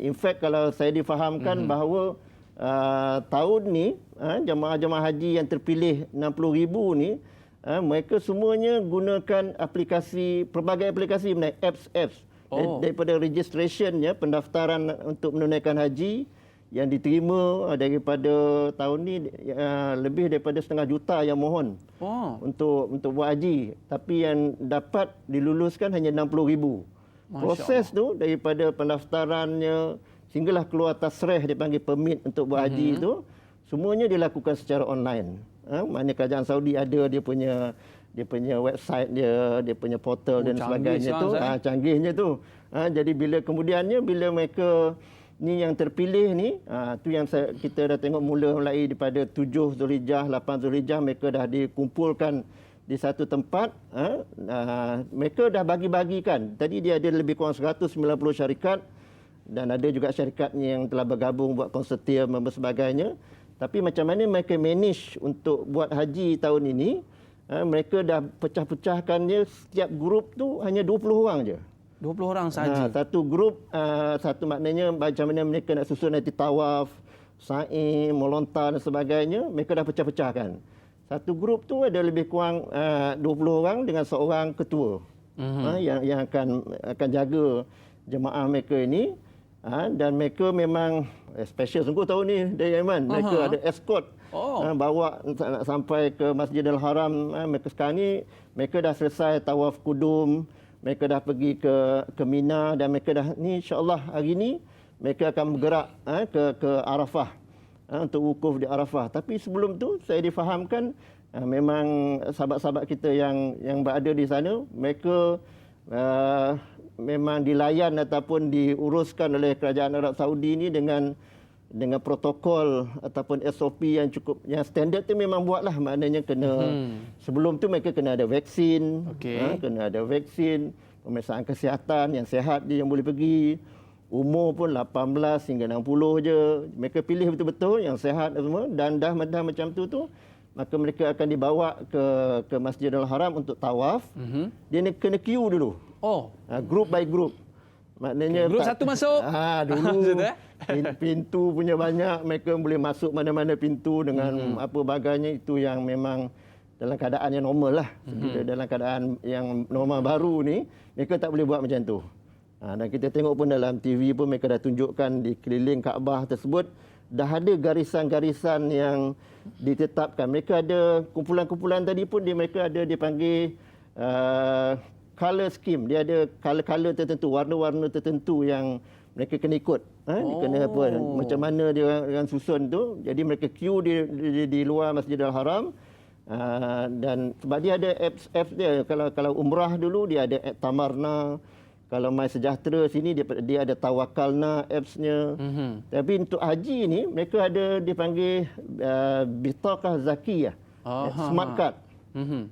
In fact kalau saya difahamkan bahawa tahun ni jemaah-jemaah haji yang terpilih 60,000 ni mereka semuanya gunakan pelbagai aplikasi, apps. Daripada registration pendaftaran untuk menunaikan haji yang diterima daripada tahun ni lebih daripada 500,000 yang mohon untuk buat haji, tapi yang dapat diluluskan hanya 60,000. Proses tu daripada pendaftarannya sehinggalah keluar tasrih dipanggil permit untuk buat haji itu semuanya dilakukan secara online. Mana kerajaan Saudi ada dia punya website dia punya portal dan sebagainya tu. Canggihnya tu. Jadi bila mereka ni yang terpilih ni, tu yang kita dah tengok mulai daripada 7 Zulhijjah, 8 Zulhijjah mereka dah dikumpulkan di satu tempat. Mereka dah bagi-bagikan. Tadi dia ada lebih kurang 190 syarikat dan ada juga syarikat yang telah bergabung buat konsortium dan sebagainya. Tapi macam mana mereka manage untuk buat haji tahun ini, mereka dah pecah-pecahkannya, setiap grup tu hanya 20 orang je. 20 orang sahaja. Satu grup, satu maknanya macam mana mereka nak susun nanti tawaf, sa'i, melontar dan sebagainya, mereka dah pecah-pecahkan. Satu grup tu ada lebih kurang 20 orang dengan seorang ketua yang akan jaga jemaah mereka ini. Dan mereka memang special sungguh tahun ni dari Aiman. Mereka ada escort bawa nak sampai ke Masjidil Haram. Mereka sekarang ni mereka dah selesai tawaf kudum, mereka dah pergi ke Mina dan mereka dah ni insya-Allah hari ni mereka akan bergerak ke Arafah untuk wukuf di Arafah. Tapi sebelum tu saya difahamkan memang sahabat-sahabat kita yang berada di sana mereka memang dilayan ataupun diuruskan oleh kerajaan Arab Saudi ni dengan protokol ataupun SOP yang cukup, yang standard tu memang buatlah, maknanya kena sebelum tu mereka kena ada vaksin, pemeriksaan kesihatan yang sihat dia yang boleh pergi, umur pun 18 hingga 60 je, mereka pilih betul-betul yang sihat semua dan dah macam tu maka mereka akan dibawa ke Masjidil Haram untuk tawaf. Dia kena queue dulu. Group by group. Maknanya grup satu masuk. Dulu pintu punya banyak, mereka boleh masuk mana-mana pintu dengan apa bagainya, itu yang memang dalam keadaan yang normal lah. Dalam keadaan yang normal baru ni, mereka tak boleh buat macam tu. Dan kita tengok pun dalam TV pun mereka dah tunjukkan di keliling Kaabah tersebut dah ada garisan-garisan yang ditetapkan. Mereka ada kumpulan-kumpulan tadi pun mereka ada dipanggil color scheme. Dia ada color-color tertentu, warna-warna tertentu yang mereka kena ikut. Kena apa, macam mana dia akan susun tu. Jadi mereka queue di luar Masjidil Haram. Dan sebab dia ada apps dia. Kalau umrah dulu dia ada app Tamarna. Kalau My Sejahtera sini dia ada Tawakalna apps-nya. Tapi untuk haji ni mereka ada dipanggil Bitaqah Zakiyah. Smart card.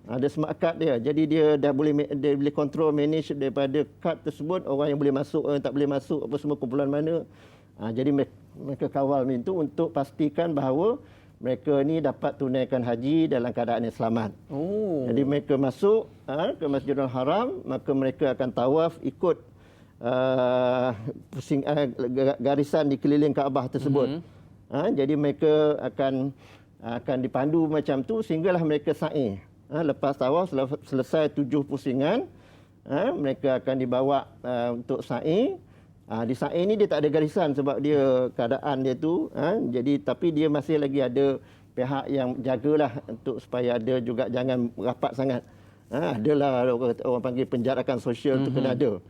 Ada smart card dia. Jadi dia dah boleh control, manage daripada kad tersebut, orang yang boleh masuk, orang yang tak boleh masuk, apa semua kumpulan mana. Jadi mereka kawal itu untuk pastikan bahawa mereka ni dapat tunaikan haji dalam keadaan yang selamat. Jadi mereka masuk ke Masjidil Haram, maka mereka akan tawaf ikut garisan di keliling Kaabah tersebut. Jadi mereka akan dipandu macam tu sehinggalah mereka sa'i. Lepas tawaf selesai 7 pusingan, mereka akan dibawa untuk sa'i. Di sa'i ni dia tak ada garisan sebab dia keadaan dia tu. Jadi tapi dia masih lagi ada pihak yang jagalah untuk supaya ada juga jangan rapat sangat. Adalah orang panggil penjarakan sosial tu kena ada.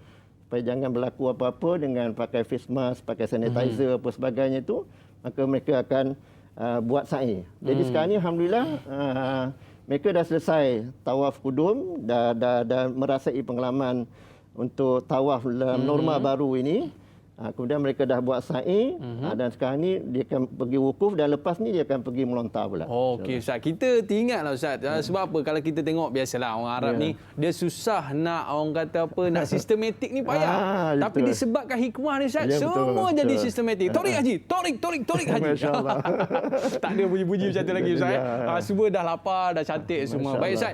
Supaya jangan berlaku apa-apa dengan pakai face mask, pakai sanitizer apa sebagainya tu, maka mereka akan buat sa'i. Jadi sekarang ni alhamdulillah mereka dah selesai tawaf kudum, dah merasai pengalaman untuk tawaf dalam norma baru ini. Kemudian mereka dah buat sa'i, dan sekarang ni dia akan pergi wukuf dan lepas ni dia akan pergi melontar pula. Okey Ustaz, kita teringatlah Ustaz. Sebab apa, kalau kita tengok biasalah orang Arab ni dia susah nak, orang kata apa, nak sistematik ni payah. Tapi disebabkan hikmah ni Ustaz, semua jadi sistematik. Torik haji, torik haji. Masya-Allah. Tak ada bunyi-bunyi macam tu lagi Ustaz. Semua dah lapar, dah cantik semua. Baik Ustaz.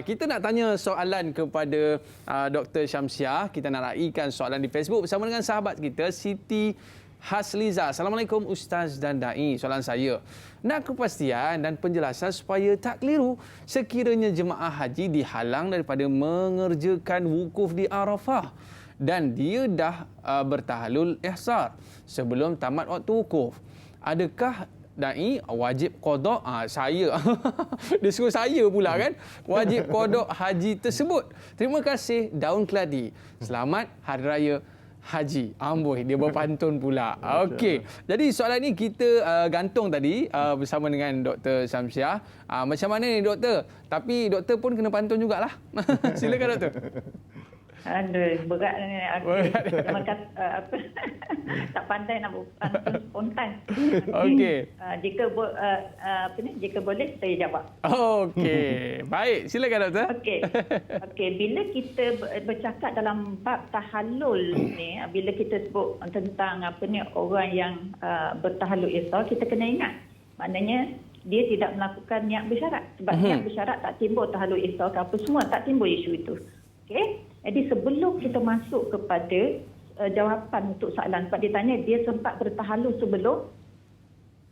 Kita nak tanya soalan kepada Dr. Syamsiah. Kita nak raikan soalan di Facebook bersama dengan sahabat kita Siti Hasliza. Assalamualaikum Ustaz dan Da'i. Soalan saya, nak kepastian dan penjelasan supaya tak keliru sekiranya jemaah haji dihalang daripada mengerjakan wukuf di Arafah dan dia dah bertahlul ihsar sebelum tamat waktu wukuf. Adakah Da'i wajib qada? Saya dia suruh saya pula kan, wajib qada haji tersebut. Terima kasih Daun Keladi. Selamat Hari Raya Haji. Amboi, dia berpantun pula. Okey. Jadi soalan ni kita gantung tadi bersama dengan Dr. Syamsiah. Macam mana ni doktor? Tapi doktor pun kena pantun jugalah. Silakan doktor. Aduh, berat ni aku. Tak pandai nak pantun spontan. Okey. Jika boleh saya jawab. Okey. Baik, silakan doktor. Okey, bila kita bercakap dalam bab tahallul ni, bila kita sebut tentang orang yang bertahallul ihsar, kita kena ingat maknanya dia tidak melakukan niat bersyarat. Sebab niat bersyarat tak timbul tahallul ihsar ke apa semua, tak timbul isu itu. Okey. Jadi sebelum kita masuk kepada jawapan untuk soalan, sebab dia tanya dia sempat bertahallul sebelum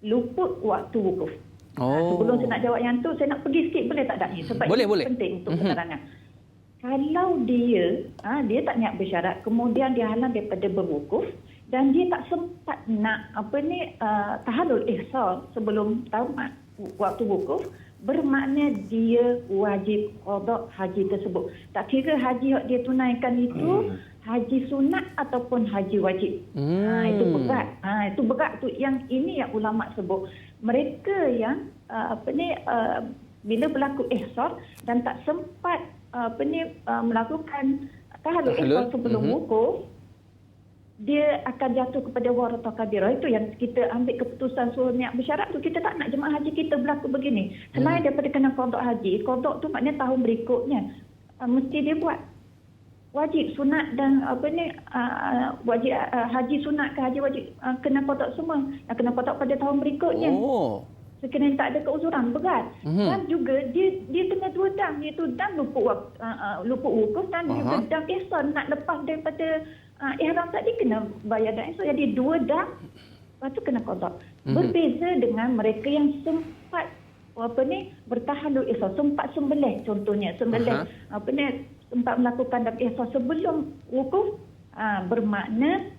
luput waktu wukuf. Sebelum saya nak jawab yang tu, saya nak pergi sikit boleh tak Da'i? Sebab boleh. Penting untuk keterangan. Kalau dia tak niat bersyarat, kemudian dia halang daripada berwukuf dan dia tak sempat nak tahallul ihsar sebelum tamat waktu wukuf, bermakna dia wajib qada haji tersebut. Tak kira haji yang dia tunaikan itu haji sunat ataupun haji wajib. Itu berat. Itu berat tu. Yang ini yang ulama sebut, mereka yang bila berlaku ihsar dan tak sempat melakukan tahallul ihsar sebelum wukuf, dia akan jatuh kepada waratah kabirah. Itu yang kita ambil keputusan suruh niat bersyarat tu. Kita tak nak jemaah haji kita berlaku begini. Selain daripada kena qada haji, qada tu maknanya tahun berikutnya mesti dia buat wajib sunat dan wajib haji sunat ke haji wajib kena qada semua. Kena qada pada tahun berikutnya. Sekiranya tak ada keuzuran berat. Dan juga dia kena dua dam, iaitu dam luput wukuf dan juga dam ihsar nak lepas daripada ihram tadi kena bayar dan ihsar. Jadi dua dam, lepas tu kena qada. Berbeza dengan mereka yang sempat bertahallul ihsar, sempat sembelih contohnya, sempat melakukan dam ihsar sebelum wukuf, bermakna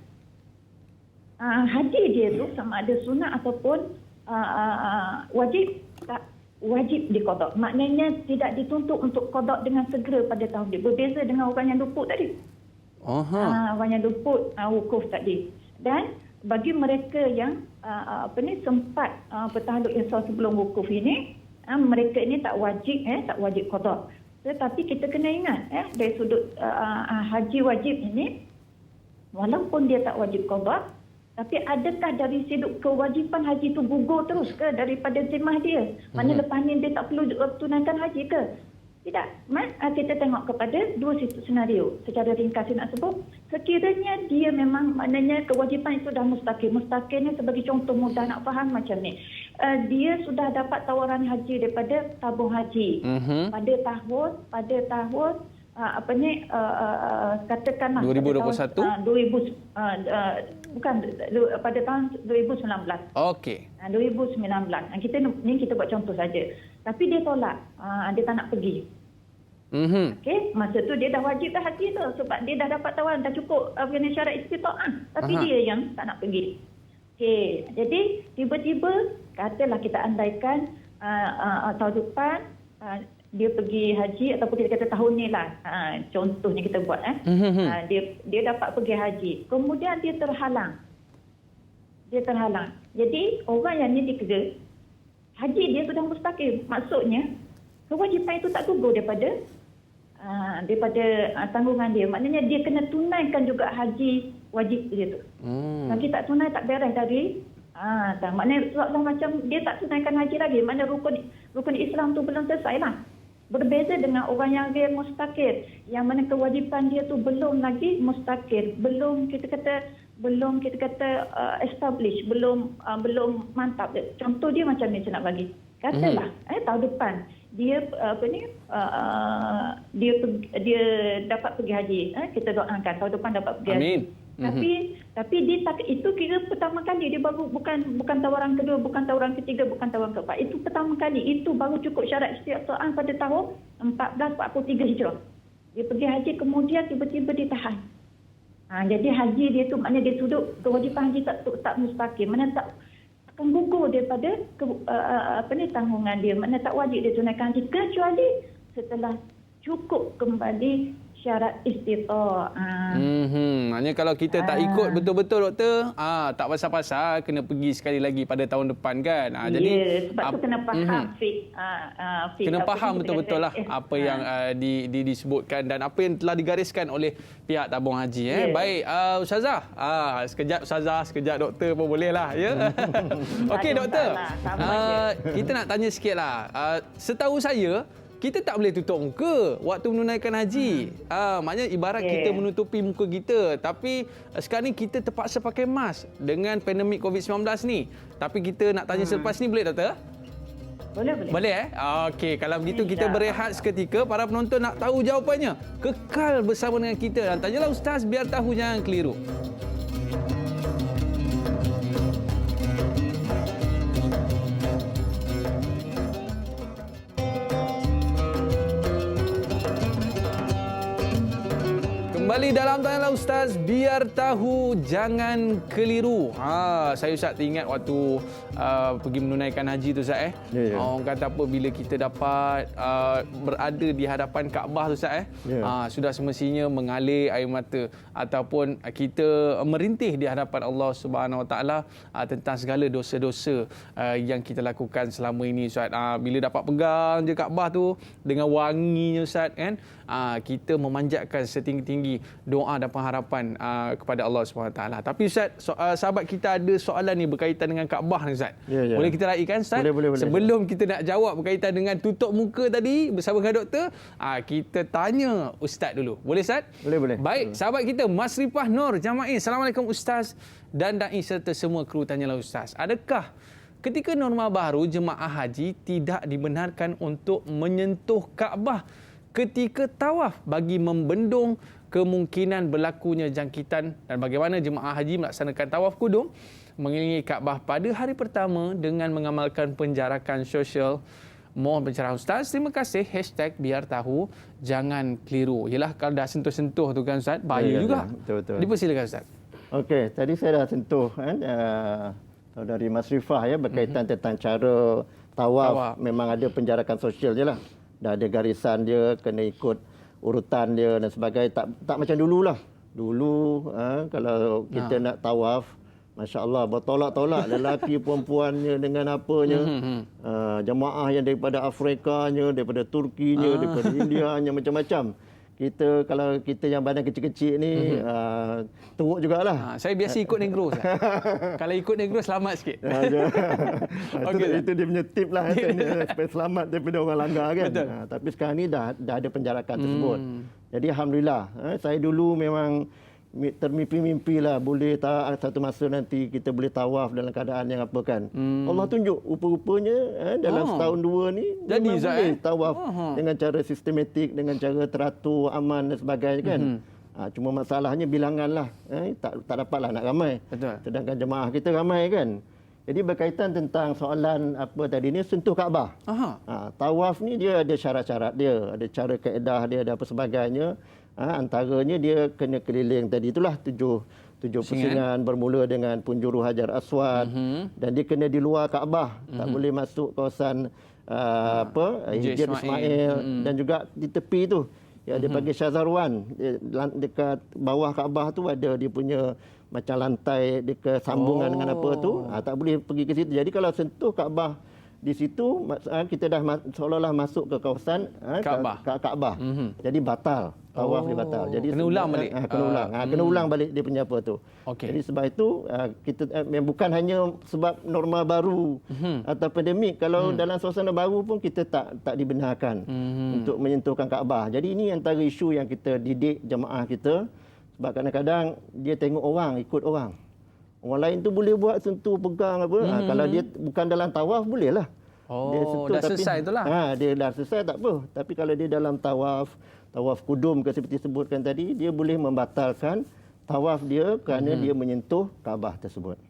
haji dia tu sama ada sunat ataupun wajib diqada. Maknanya tidak dituntut untuk qada dengan segera pada tahun dia. Berbeza dengan orang yang luput tadi. Orang yang luput wukuf tadi. Dan bagi mereka yang sempat bertahallul ihsar sebelum wukuf ini, mereka ini tak wajib qada. Tetapi kita kena ingat dari sudut haji wajib ini, walaupun dia tak wajib qada, Tapi adakah dari sudut kewajipan haji itu gugur terus ke daripada zimmah dia? Mana lepas ni dia tak perlu tunaikan haji ke? Tidak. Kita tengok kepada dua senario. Secara ringkas saya nak sebut, sekiranya dia memang maknanya kewajipan itu dah mustaqil. Mustaqilnya sebagai contoh mudah nak faham macam ni. Dia sudah dapat tawaran haji daripada tabung haji. Pada tahun katakanlah 2021 pada tahun 2019. Okey. 2019. Kita buat contoh saja. Tapi dia tolak. Dia tak nak pergi. Okey, masa tu dia dah wajib dah haji tu sebab dia dah dapat tawaran, dah cukup syarat istitaah. Tapi dia yang tak nak pergi. Okey, jadi tiba-tiba katalah kita andaikan tahun depan dia pergi haji ataupun kita kata tahun ni lah, contohnya kita buat dia dapat pergi haji, kemudian dia terhalang. Jadi orang yang ni dikira haji dia sudah mustaqil, maksudnya kewajipan itu tak gugur daripada tanggungan dia. Maknanya dia kena tunaikan juga haji wajib dia tu. Lagi tak tunai tak beres tadi. Maknanya macam dia tak tunaikan haji lagi, mana rukun Islam tu belum selesai lah. Berbeza dengan orang yang dia mustaqil, yang mana kewajipan dia tu belum lagi mustaqil, belum kita kata establish, belum mantap. Contoh dia macam ni saya nak bagi. Katalah tahun depan dia dia dapat pergi haji. Kita doakan tahun depan dapat pergi haji. Tapi dia tak, itu kira pertama kali dia baru, bukan tawaran kedua, bukan tawaran ketiga, bukan tawaran keempat. Itu pertama kali, itu baru cukup syarat istitaah pada tahun 1443 Hijrah. Dia pergi haji, kemudian tiba-tiba ditahan. Jadi haji dia tu maknanya dia sudut kewajipan haji tak mustaqim, mana tak akan gugur daripada tanggungan dia, mana tak wajib dia tunaikan haji kecuali setelah cukup kembali syarat istitaah. Maknanya kalau kita tak ikut betul-betul doktor, tak pasal-pasal kena pergi sekali lagi pada tahun depan kan. Jadi sebab tu kena faham kena faham betul-betul lah apa yang disebutkan dan apa yang telah digariskan oleh pihak tabung haji. Baik, Ustazah. Sekejap Ustazah, sekejap doktor pun boleh lah ya. Okey doktor. Kita nak tanya sikitlah. Setahu saya kita tak boleh tutup muka waktu menunaikan haji. Maknanya ibarat kita menutupi muka kita. Tapi sekarang ni kita terpaksa pakai mask dengan pandemik COVID-19 ni. Tapi kita nak tanya selepas ni, boleh doktor? Boleh. Boleh Okey, kalau begitu kita berehat seketika. Para penonton nak tahu jawapannya, kekal bersama dengan kita dan tanyalah Ustaz biar tahu, jangan keliru. Kembali dalam Tanyalah Ustaz, biar tahu jangan keliru. Saya Ustaz teringat waktu pergi menunaikan haji tu Ustaz Orang kata apa, bila kita dapat berada di hadapan Kaabah tu Ustaz sudah semestinya mengalir air mata ataupun kita merintih di hadapan Allah Subhanahu Wa Taala tentang segala dosa-dosa yang kita lakukan selama ini Ustaz. Bila dapat pegang je Kaabah tu dengan wanginya Ustaz kan, kita memanjatkan setinggi-tinggi doa dan pengharapan kepada Allah SWT. Tapi Ustaz, sahabat kita ada soalan ni berkaitan dengan Kaabah ni Ustaz. Boleh kita raikan Ustaz? Boleh. Sebelum kita nak jawab berkaitan dengan tutup muka tadi bersama dengan doktor, kita tanya Ustaz dulu. Boleh Ustaz? Boleh. Baik, sahabat kita Mas Rifah Nur Jama'i. Assalamualaikum Ustaz dan Da'i serta semua kru Tanyalah Ustaz. Adakah ketika norma baru jemaah haji tidak dibenarkan untuk menyentuh Kaabah ketika tawaf bagi membendung kemungkinan berlakunya jangkitan, dan bagaimana jemaah haji melaksanakan tawaf kudum mengelilingi Kaabah pada hari pertama dengan mengamalkan penjarakan sosial? Mohon pencerahan Ustaz. Terima kasih. #biar tahu jangan keliru. Yalah, kalau dah sentuh-sentuh tu kan Ustaz, bahaya juga. Betul. Dipersilakan Ustaz. Okey, tadi saya dah sentuh dari Mas Rifah berkaitan tentang cara tawaf. Memang ada penjarakan sosial je lah. Dah ada garisan dia, kena ikut urutan dia dan sebagainya. Tak macam dululah. Dulu kalau kita nak tawaf, Masya-Allah, bertolak-tolak lelaki perempuannya dengan apanya. Jemaah yang daripada Afrikanya, daripada Turkinya, daripada Indianya, macam-macam. Kita kalau kita yang badan kecil-kecil ni teruk jugalah. Saya biasa ikut negro. Kalau ikut negro selamat sikit. Itu dia punya tip lah supaya selamat daripada orang langgar kan. Tapi sekarang ni dah ada penjarakan tersebut. Jadi alhamdulillah, saya dulu memang termimpi-mimpi lah boleh satu masa nanti kita boleh tawaf dalam keadaan yang apa kan. Allah tunjuk rupa-rupanya dalam setahun dua ni jadi boleh tawaf dengan cara sistematik, dengan cara teratur, aman dan sebagainya kan. Cuma masalahnya bilangan lah, tak dapatlah nak ramai. Betul. Sedangkan jemaah kita ramai kan. Jadi berkaitan tentang soalan apa tadi ni, sentuh Kaabah. Tawaf ni dia ada syarat-syarat dia, ada cara kaedah dia, ada apa sebagainya. Antaranya dia kena keliling tadi itulah tujuh pusingan bermula dengan penjuru Hajar Aswad dan dia kena di luar Kaabah, tak boleh masuk kawasan Hijr Ismail dan juga di tepi tu dia panggil Syazarwan, dekat bawah Kaabah tu ada dia punya macam lantai dekat sambungan dengan apa tu, tak boleh pergi ke situ. Jadi kalau sentuh Kaabah di situ kita dah seolah-olah masuk ke kawasan Kaabah. Jadi batal, tawaf dia batal. Jadi kena ulang balik. Kena ulang balik dia punya apa tu. Jadi sebab itu kita bukan hanya sebab norma baru atau pandemik, kalau dalam suasana baru pun kita tak dibenarkan untuk menyentuhkan Kaabah. Jadi ini antara isu yang kita didik jemaah kita, sebab kadang-kadang dia tengok orang, ikut orang. Orang lain tu boleh buat sentuh, pegang apa. Kalau dia bukan dalam tawaf bolehlah. Dia sentuh, dah selesai itulah. Dia dah selesai tak apa. Tapi kalau dia dalam tawaf kudum ke seperti sebutkan tadi, dia boleh membatalkan tawaf dia kerana dia menyentuh Kaabah tersebut.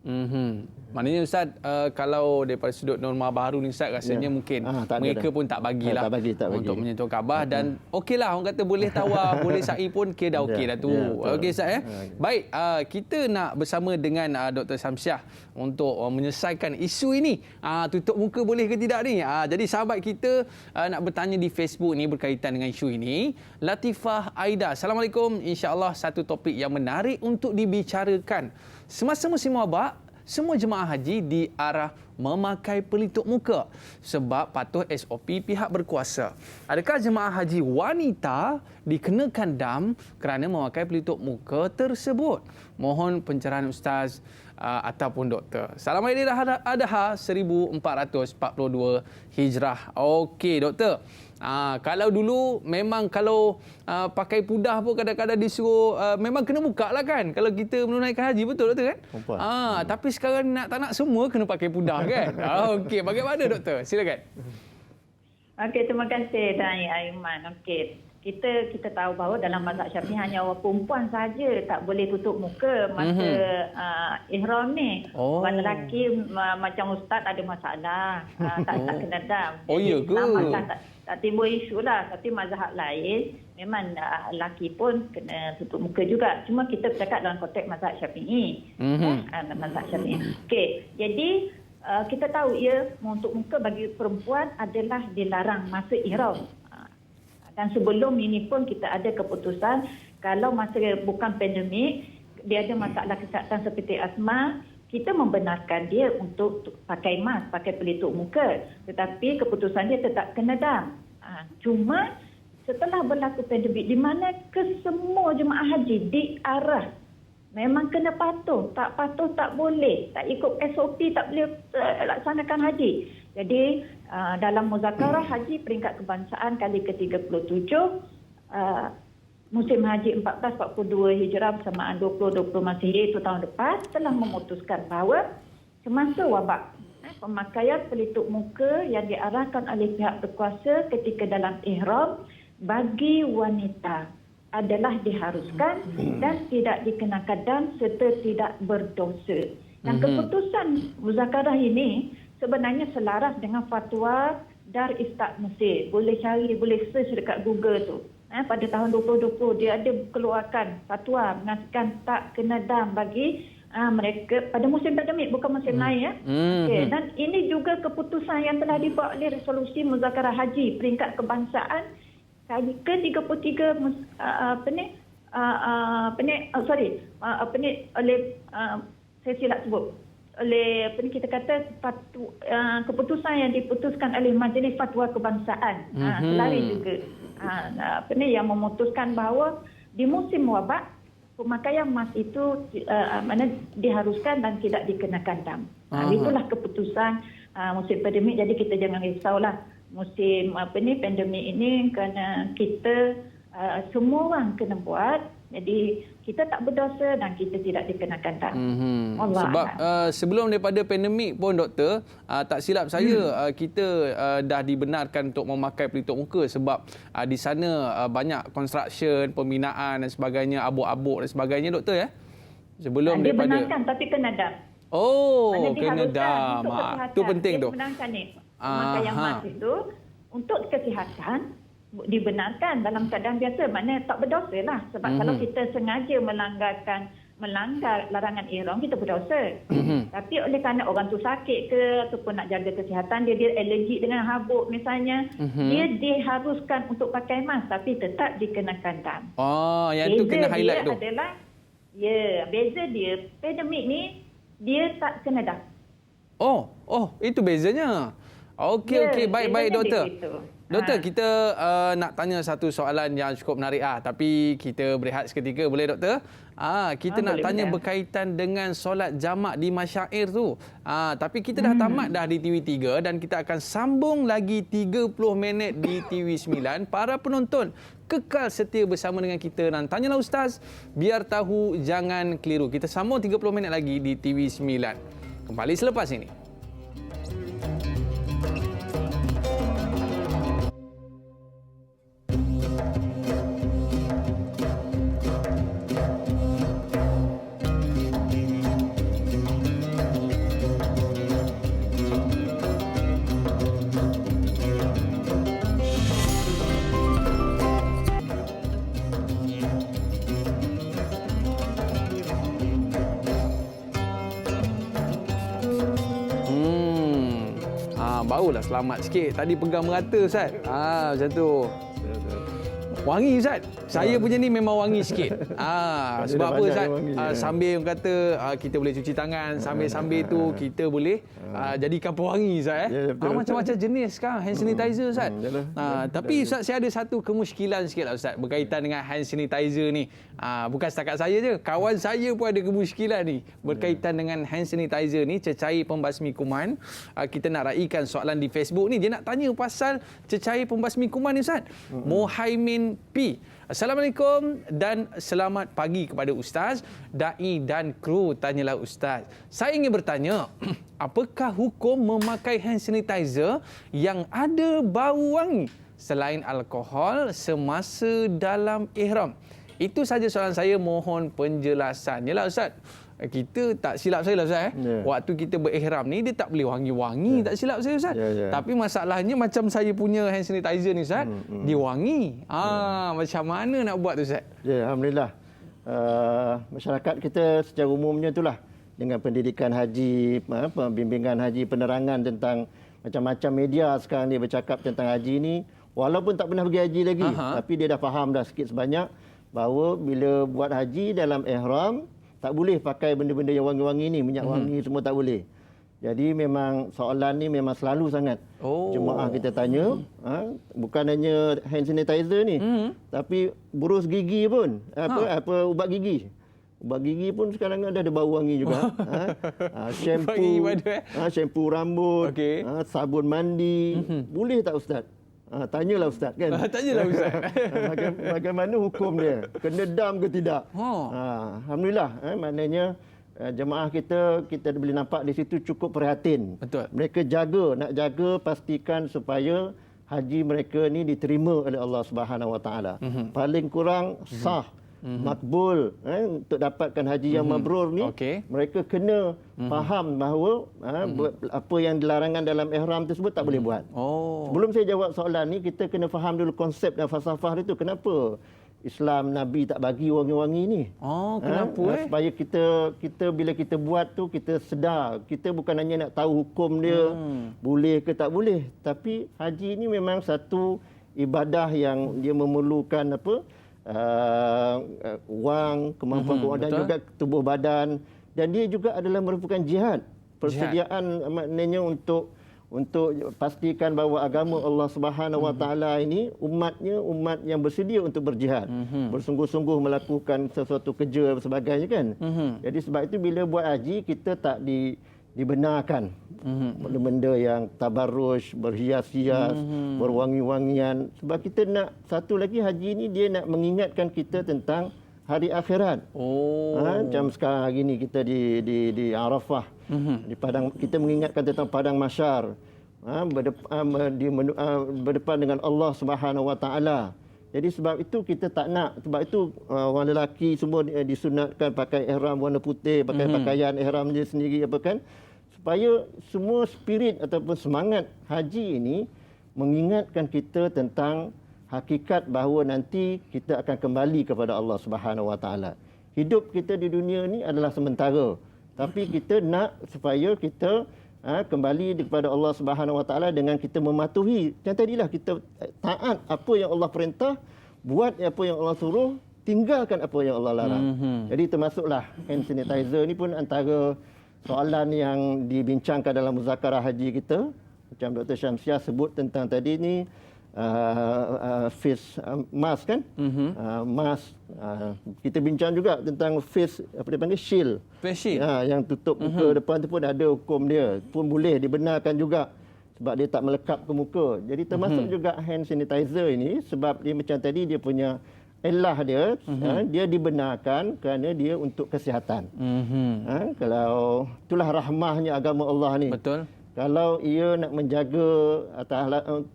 Maknanya Ustaz, kalau daripada sudut norma baru ni Ustaz, rasanya mungkin mereka pun tak bagilah untuk menyentuh Kaabah dan okeylah, orang kata boleh tawaf, boleh sa'i pun kira dah okey dah tu. Okey Ustaz Baik, kita nak bersama dengan Dr. Syamsiah untuk menyelesaikan isu ini. Tutup muka boleh ke tidak ni? Jadi sahabat kita nak bertanya di Facebook ni berkaitan dengan isu ini. Latifah Aida, Assalamualaikum. InsyaAllah satu topik yang menarik untuk dibicarakan. Semasa musim wabak, semua jemaah haji diarah memakai pelitup muka sebab patuh SOP pihak berkuasa. Adakah jemaah haji wanita dikenakan dam kerana memakai pelitup muka tersebut? Mohon pencerahan Ustaz ataupun doktor. Salam Aidil Adha 1442 Hijrah. Okey doktor. Kalau dulu memang kalau pakai pudah pun kadang-kadang disuruh memang kena buka lah kan kalau kita menunaikan haji, betul doktor kan? Tapi sekarang tak nak semua kena pakai pudah kan? Okey, bagaimana doktor? Silakan. Okey, terima kasih Dan Aiman. Okey. Kita tahu bahawa dalam mazhab Syafi'i hanya orang perempuan saja tak boleh tutup muka masa ihram ni. Orang lelaki macam ustaz ada masalah, tak kena dam. Ya ke? Tak timbul isu lah. Tapi mazhab lain memang lelaki pun kena tutup muka juga. Cuma kita bercakap dalam konteks mazhab Syafi'i. Mazhab Syafi'i. Okey, jadi kita tahu untuk muka bagi perempuan adalah dilarang masa ihram. Dan sebelum ini pun kita ada keputusan kalau masa bukan pandemik, dia ada masalah kesihatan seperti asma, kita membenarkan dia untuk pakai mask, pakai pelitup muka. Tetapi keputusan dia tetap kena dam. Cuma setelah berlaku pandemik, di mana kesemua jemaah haji diarah memang kena patuh tak boleh, tak ikut SOP tak boleh laksanakan haji. Jadi dalam Muzakarah Haji Peringkat Kebangsaan kali ke-37 musim haji 1442 Hijrah bersamaan 2020 Masihi itu tahun depan telah memutuskan bahawa semasa wabak pemakaian pelitup muka yang diarahkan oleh pihak berkuasa ketika dalam ihram bagi wanita adalah diharuskan dan tidak dikenakan dam serta tidak berdosa. Dan keputusan Muzakarah ini sebenarnya selaras dengan fatwa Dar Ifta Mesir. Boleh cari, boleh search dekat Google tu. Pada tahun 2020 dia ada keluarkan fatwa mengatakan tak kena dam bagi mereka pada musim pandemik, bukan musim lain Okay. Dan ini juga keputusan yang telah dibuat oleh resolusi Muzakarah Haji Peringkat Kebangsaan kali ke-33 oleh saya silap sebut oleh kita kata keputusan yang diputuskan oleh Majlis Fatwa Kebangsaan. Selaras juga yang memutuskan bahawa di musim wabak pemakaian mask itu diharuskan dan tidak dikenakan dam. Itulah keputusan musim pandemik. Jadi kita jangan risaulah musim pandemik ini, kerana kita semua orang kena buat. Jadi kita tak berdosa dan kita tidak dikenakan dam. Sebab sebelum daripada pandemik pun doktor, tak silap saya kita dah dibenarkan untuk memakai pelitup muka sebab di sana banyak construction, pembinaan dan sebagainya, abuk-abuk dan sebagainya doktor ya. Sebelum daripada dibenarkan tapi kena dam. Kena dam. Itu penting tu. Dibenarkan ni pemakaian mask itu untuk kesihatan dibenarkan dalam keadaan biasa, maknanya tak berdosa lah. Sebab kalau kita sengaja melanggar larangan ihram, kita berdosa. Tapi oleh kerana orang tu sakit ke ataupun nak jaga kesihatan dia alergik dengan habuk misalnya, dia diharuskan untuk pakai mask tapi tetap dikenakan dam. Yang tu kena highlight tu. Beza dia pandemik ni dia tak kena dam. Itu bezanya. Okey, baik doktor. Doktor, kita nak tanya satu soalan yang cukup menarik tapi kita berehat seketika, boleh doktor? Kita nak tanya berkaitan dengan solat jamak di masyair tu. Tapi kita dah tamat dah di TV3 dan kita akan sambung lagi 30 minit di TV9. Para penonton kekal setia bersama dengan kita dan tanyalah Ustaz, biar tahu jangan keliru. Kita sambung 30 minit lagi di TV9. Kembali selepas ini. Barulah selamat sikit. Tadi pegang merata Ustaz. Macam tu. Wangi Ustaz. Saya punya ni memang wangi sikit. Sebab apa Ustaz? Sambil kata kita boleh cuci tangan, sambil-sambil tu kita boleh jadikan pewangi Ustaz. Macam-macam jenis sekarang hand sanitizer Ustaz. Tapi Ustaz, saya ada satu kemusykilan sikit lah Ustaz berkaitan dengan hand sanitizer ni. Bukan setakat saya je, kawan saya pun ada kemusykilan ni berkaitan dengan hand sanitizer ni, cecair pembasmi kuman. Kita nak raikan soalan di Facebook ni. Dia nak tanya pasal cecair pembasmi kuman ni Ustaz. Mohaimin P. Assalamualaikum dan selamat pagi kepada Ustaz, Da'i dan kru. Tanyalah Ustaz, saya ingin bertanya, apakah hukum memakai hand sanitizer yang ada bau wangi selain alkohol semasa dalam ihram? Itu saja soalan saya, mohon penjelasan. Yalah Ustaz, kita tak silap saya lah Ustaz. Waktu kita berihram ni dia tak boleh wangi-wangi, tak silap saya Ustaz. Tapi masalahnya macam saya punya hand sanitizer ni Ustaz, dia wangi. Macam mana nak buat tu Ustaz? Alhamdulillah. Masyarakat kita secara umumnya itulah, dengan pendidikan haji, bimbingan haji, penerangan tentang macam-macam media sekarang ni bercakap tentang haji ni, walaupun tak pernah pergi haji lagi, tapi dia dah faham dah sikit sebanyak bahawa bila buat haji dalam ihram tak boleh pakai benda-benda yang wangi-wangi ni, minyak wangi semua tak boleh. Jadi memang soalan ni memang selalu sangat. Jemaah kita tanya, bukan hanya hand sanitizer ni, tapi burus gigi pun, ubat gigi. Ubat gigi pun sekarang ada bau wangi juga. Shampoo rambut, sabun mandi, boleh tak Ustaz? Tanyalah Ustaz kan. Tanyalah Ustaz. Bagaimana hukum dia? Kena dam ke tidak? Alhamdulillah, maknanya jemaah kita boleh nampak di situ cukup prihatin. Betul. Mereka nak jaga pastikan supaya haji mereka ni diterima oleh Allah Subhanahu Wa Taala. Paling kurang sah, makbul, untuk dapatkan haji yang mabrur ni, mereka kena faham bahawa apa yang dilarangan dalam ihram tersebut tak boleh buat. Sebelum saya jawab soalan ni, kita kena faham dulu konsep dan falsafah itu. Kenapa Islam Nabi tak bagi wangi-wangi ni? Kenapa? Supaya kita bila kita buat tu kita sedar, kita bukan hanya nak tahu hukum dia boleh ke tak boleh, tapi haji ni memang satu ibadah yang dia memerlukan wang, kemampuan keuangan dan juga tubuh badan, dan dia juga adalah merupakan jihad. Persediaan maknanya untuk untuk pastikan bahawa agama Allah Subhanahu Wa Taala ini umatnya umat yang bersedia untuk berjihad, bersungguh-sungguh melakukan sesuatu kerja dan sebagainya kan. Jadi sebab itu bila buat haji kita tak dibenarkan benda-benda yang tabarruj, berhias-hias, berwangi-wangian. Sebab kita nak satu lagi haji ni dia nak mengingatkan kita tentang hari akhirat. Macam sekarang hari ni kita di Arafah, di padang, kita mengingatkan tentang padang mahsyar, berdepan dengan Allah Subhanahu Wa Taala. Jadi sebab itu kita tak nak, sebab itu orang lelaki semua disunatkan pakai ihram warna putih, pakai pakaian ihram dia sendiri apa kan, supaya semua spirit ataupun semangat haji ini mengingatkan kita tentang hakikat bahawa nanti kita akan kembali kepada Allah Subhanahu Wa Taala. Hidup kita di dunia ni adalah sementara, tapi kita nak supaya kita kembali kepada Allah Subhanahu Wa Taala dengan kita mematuhi. Yang tadilah kita taat apa yang Allah perintah, buat apa yang Allah suruh, tinggalkan apa yang Allah larang. Jadi termasuklah hand sanitizer ni pun antara soalan yang dibincangkan dalam muzakarah haji kita. Macam Dr. Syamsiah sebut tentang tadi ni face mask kan, mask. Kita bincang juga tentang face, apa dia panggil, shield. Face shield. Yang tutup muka depan tu pun ada hukum dia, pun boleh dibenarkan juga sebab dia tak melekap ke muka. Jadi termasuk juga hand sanitizer ini, sebab dia macam tadi dia punya elah dia, dia dibenarkan kerana dia untuk kesihatan. Kalau itulah rahmahnya agama Allah ni. Betul. Kalau ia nak menjaga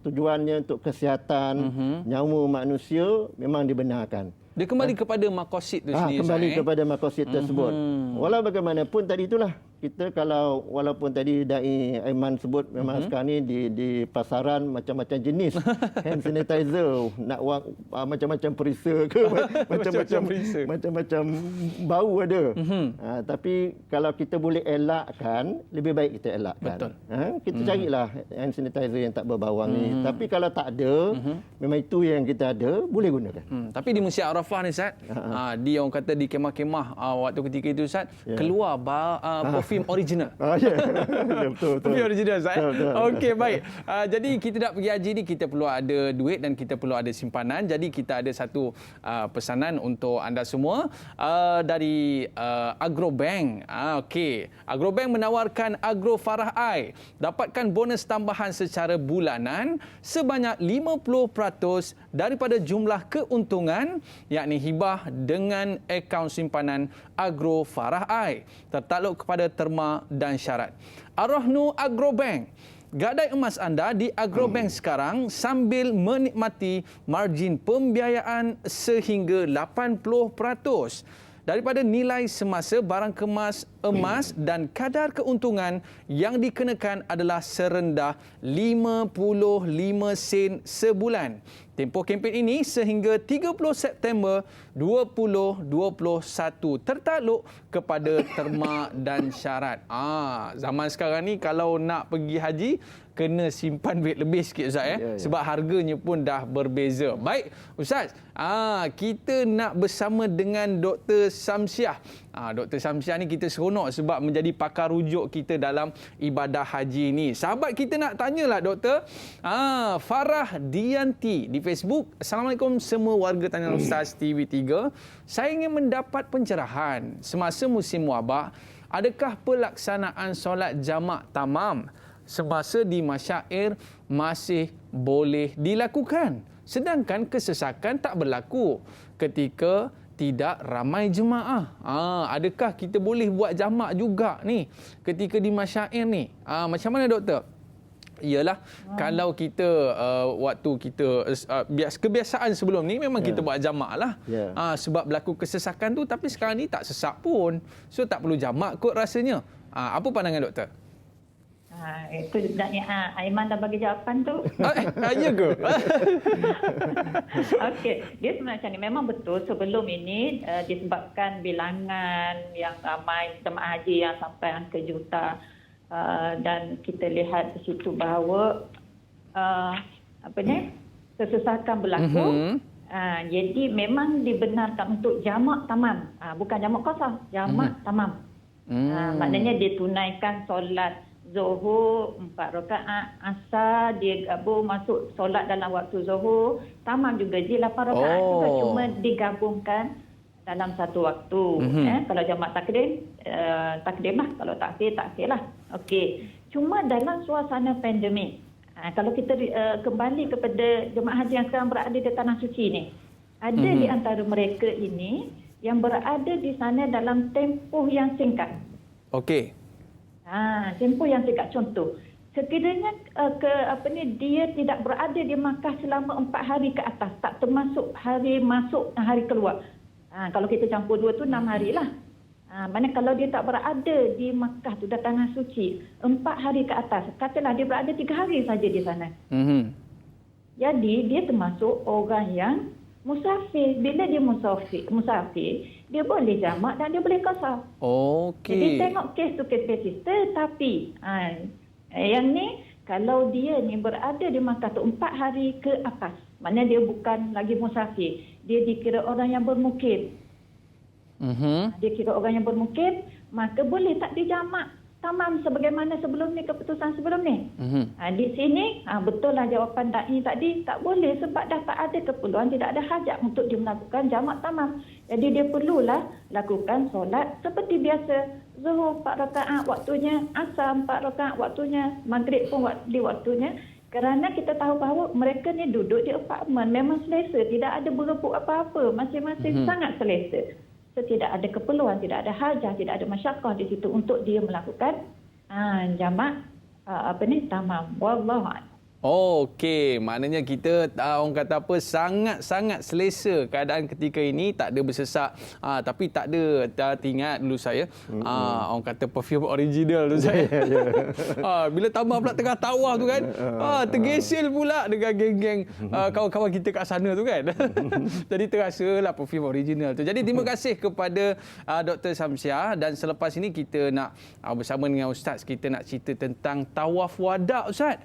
tujuannya untuk kesihatan nyawa manusia, memang dibenarkan. Dia kembali kepada maqasid tu sendiri. Kembali kepada maqasid tersebut. Walau bagaimanapun tadi itulah, kita kalau walaupun tadi Dai Aiman sebut memang sekarang ni di pasaran macam-macam jenis hand sanitizer, nak macam-macam perisa ke macam-macam bau ada. Tapi kalau kita boleh elakkan, lebih baik kita elakkan. Betul. Kita carilah hand sanitizer yang tak berbawang ni. Tapi kalau tak ada, memang itu yang kita ada, boleh gunakan. Tapi di Masjid Arafah ni Ustaz, dia orang kata di kemah-kemah waktu ketika itu Ustaz, keluar perfume original. Betul. Perfume original Ustaz. Betul. Okey, baik. Jadi kita nak pergi haji ni, kita perlu ada duit dan kita perlu ada simpanan. Jadi kita ada satu pesanan untuk anda semua dari Agrobank. Okey. Agrobank menawarkan Agro Farah Ai. Dapatkan bonus tambahan secara bulanan sebanyak 50% daripada jumlah keuntungan, yakni hibah dengan akaun simpanan Agro Farah Ai. Tertakluk kepada terma dan syarat. Ar-Rahnu Agrobank. Gadai emas anda di Agrobank sekarang sambil menikmati margin pembiayaan sehingga 80%. Daripada nilai semasa barang kemas emas dan kadar keuntungan yang dikenakan adalah serendah 55 sen sebulan. Tempoh kempen ini sehingga 30 September 2021. Tertakluk kepada terma dan syarat. Zaman sekarang ni kalau nak pergi haji, kena simpan duit lebih sikit Ustaz sebab harganya pun dah berbeza. Baik Ustaz, kita nak bersama dengan Dr. Syamsiah. Dr. Syamsiah ni kita seronok sebab menjadi pakar rujuk kita dalam ibadah haji ni. Sahabat kita nak tanyalah Doktor, Farah Dianti di Facebook. Assalamualaikum semua warga Tanya Ustaz TV3. Saya ingin mendapat pencerahan semasa musim wabak, adakah pelaksanaan solat jamak tamam semasa di masyair masih boleh dilakukan, sedangkan kesesakan tak berlaku ketika tidak ramai jemaah? Adakah kita boleh buat jamak juga ni ketika di masyair ni? Macam mana doktor? Iyalah, kalau kita waktu kita kebiasaan sebelum ni memang kita buat jamak lah. Sebab berlaku kesesakan tu, tapi sekarang ni tak sesak pun, so tak perlu jamak kot rasanya. Apa pandangan doktor? Itu sebenarnya Aiman dah bagi jawapan tu. Ya ke? Okey, dia sebenarnya macam ni. Memang betul sebelum ini disebabkan bilangan yang ramai jemaah haji yang sampai angka juta, dan kita lihat di situ bahawa kesesakan berlaku. Jadi memang dibenarkan untuk jamak tamam, bukan jamak kosong, jamak tamam. Maknanya ditunaikan solat Zuhur 4 rakaat, Asar dia gabung masuk solat dalam waktu Zuhur, tamam juga je 8 rakaat juga, cuma digabungkan dalam satu waktu. Kalau jamak takdim, takdim lah. Kalau takhir lah. Okey. Cuma dalam suasana pandemik, kalau kita kembali kepada jemaah haji yang sekarang berada di Tanah Suci ni, ada di antara mereka ini yang berada di sana dalam tempoh yang singkat. Okey. Tempoh yang singkat. Contoh, sekiranya dia tidak berada di Makkah selama 4 hari ke atas, tak termasuk hari masuk dan hari keluar. Kalau kita campur dua tu 6 hari lah. Mana kalau dia tak berada di Makkah tu, dah Tanah Suci 4 hari ke atas, katalah dia berada 3 hari saja di sana. Jadi dia termasuk orang yang musafir. Bila dia musafir, dia boleh jamak dan dia boleh qasar. Okey. Jadi tengok kes tu kes basis. Tetapi yang ni kalau dia ni berada di Makkah tu 4 hari ke atas, maknanya dia bukan lagi musafir, dia dikira orang yang bermukim. Dia kira orang yang bermukim, maka boleh tak dijamak tamam sebagaimana sebelum ni, keputusan sebelum ni. Di sini betul lah jawapan da'i tadi, tak boleh sebab dah tak ada keperluan, tidak ada hajat untuk dia melakukan jamak tamam. Jadi dia perlulah lakukan solat seperti biasa. Zuhur 4 rakaat waktunya, Asar 4 rakaat waktunya, Maghrib pun di waktunya. Kerana kita tahu bahawa mereka ni duduk di apartmen, memang selesa, tidak ada berebut apa-apa, masing-masing sangat selesa. So, tidak ada keperluan, tidak ada hajah, tidak ada masyakkah di situ untuk dia melakukan jamak tamam. Wallahu a'lam. Okey, maknanya kita orang kata apa, sangat-sangat selesa keadaan ketika ini, tak ada bersesak. Tapi tak ada, ingat dulu saya, orang kata perfume original tu saya. Bila tambah pula tengah tawaf tu kan, tergesil pula dengan geng-geng kawan-kawan kita kat sana tu kan. Jadi terasalah perfume original tu. Jadi terima kasih kepada Dr. Syamsiah, dan selepas ini kita nak bersama dengan Ustaz, kita nak cerita tentang tawaf wada' Ustaz.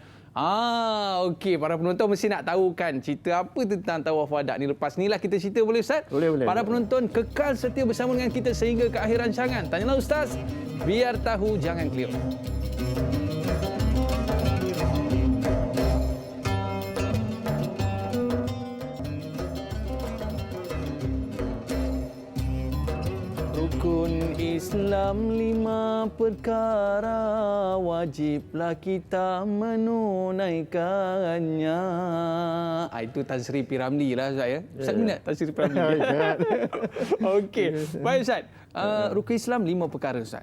Okey, para penonton mesti nak tahu kan cerita apa tentang tawaf wada' ni. Lepas ni lah kita cerita, boleh Ustaz? Boleh. Para penonton kekal setia bersama dengan kita sehingga ke akhir rancangan. Tanyalah Ustaz, biar tahu jangan keliru. Rukun Islam 5 perkara, wajiblah kita menunaikannya. Itu Tan Sri P. Ramlee lah Ustaz ya. Ustaz minat Tan Sri P. Ramlee? Okey. Baik Ustaz. Rukun Islam 5 perkara Ustaz.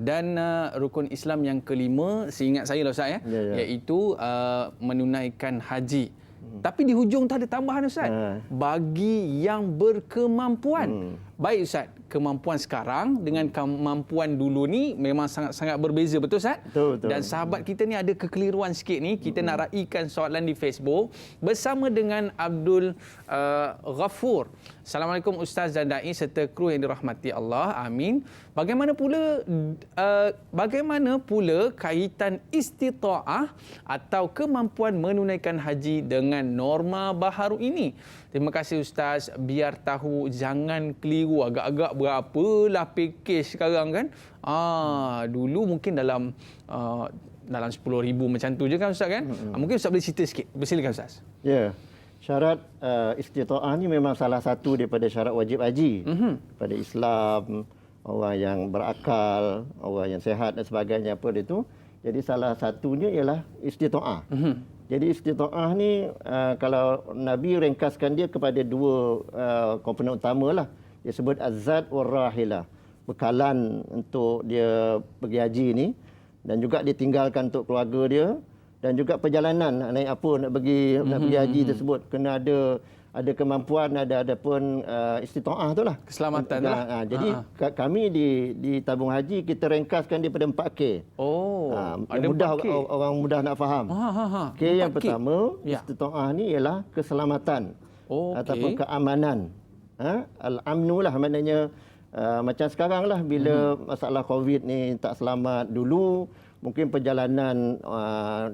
Dan rukun Islam yang kelima, seingat saya lah Ustaz ya, iaitu menunaikan haji. Tapi di hujung tu ada tambahan Ustaz. Bagi yang berkemampuan. Baik Ustaz, kemampuan sekarang dengan kemampuan dulu ni memang sangat-sangat berbeza, betul Ustaz? Betul. Dan sahabat kita ni ada kekeliruan sikit ni, kita nak raikan soalan di Facebook bersama dengan Abdul Ghafur. Assalamualaikum Ustaz dan Da'i serta kru yang dirahmati Allah. Amin. Bagaimana pula kaitan istita'ah atau kemampuan menunaikan haji dengan norma baharu ini? Terima kasih Ustaz, biar tahu jangan keliru. Agak-agak berapalah pakej sekarang kan. Dulu mungkin dalam 10,000 macam tu je kan Ustaz kan. Mungkin Ustaz boleh cerita sikit. Bersilakan Ustaz. Ya. Syarat istita'ah ni memang salah satu daripada syarat wajib haji pada Islam. Orang yang berakal, orang yang sihat dan sebagainya apa itu. Jadi salah satunya ialah istita'ah. Jadi istita'ah ni kalau Nabi ringkaskan dia kepada dua komponen utama lah. Dia sebut az-zad wal rahilah. Bekalan untuk dia pergi haji ni, dan juga ditinggalkan untuk keluarga dia, dan juga perjalanan nak naik apa nak pergi haji tersebut kena ada kemampuan, ada pun istita'ah tu lah. Keselamatan tu lah. Jadi kami di tabung haji kita ringkaskan dia pada 4K. Ada mudah 4K. Orang mudah nak faham. K yang 4K. pertama, istita'ah ni ialah keselamatan ataupun keamanan. Al-amnu lah maknanya macam sekarang lah bila masalah COVID ni tak selamat. Dulu mungkin perjalanan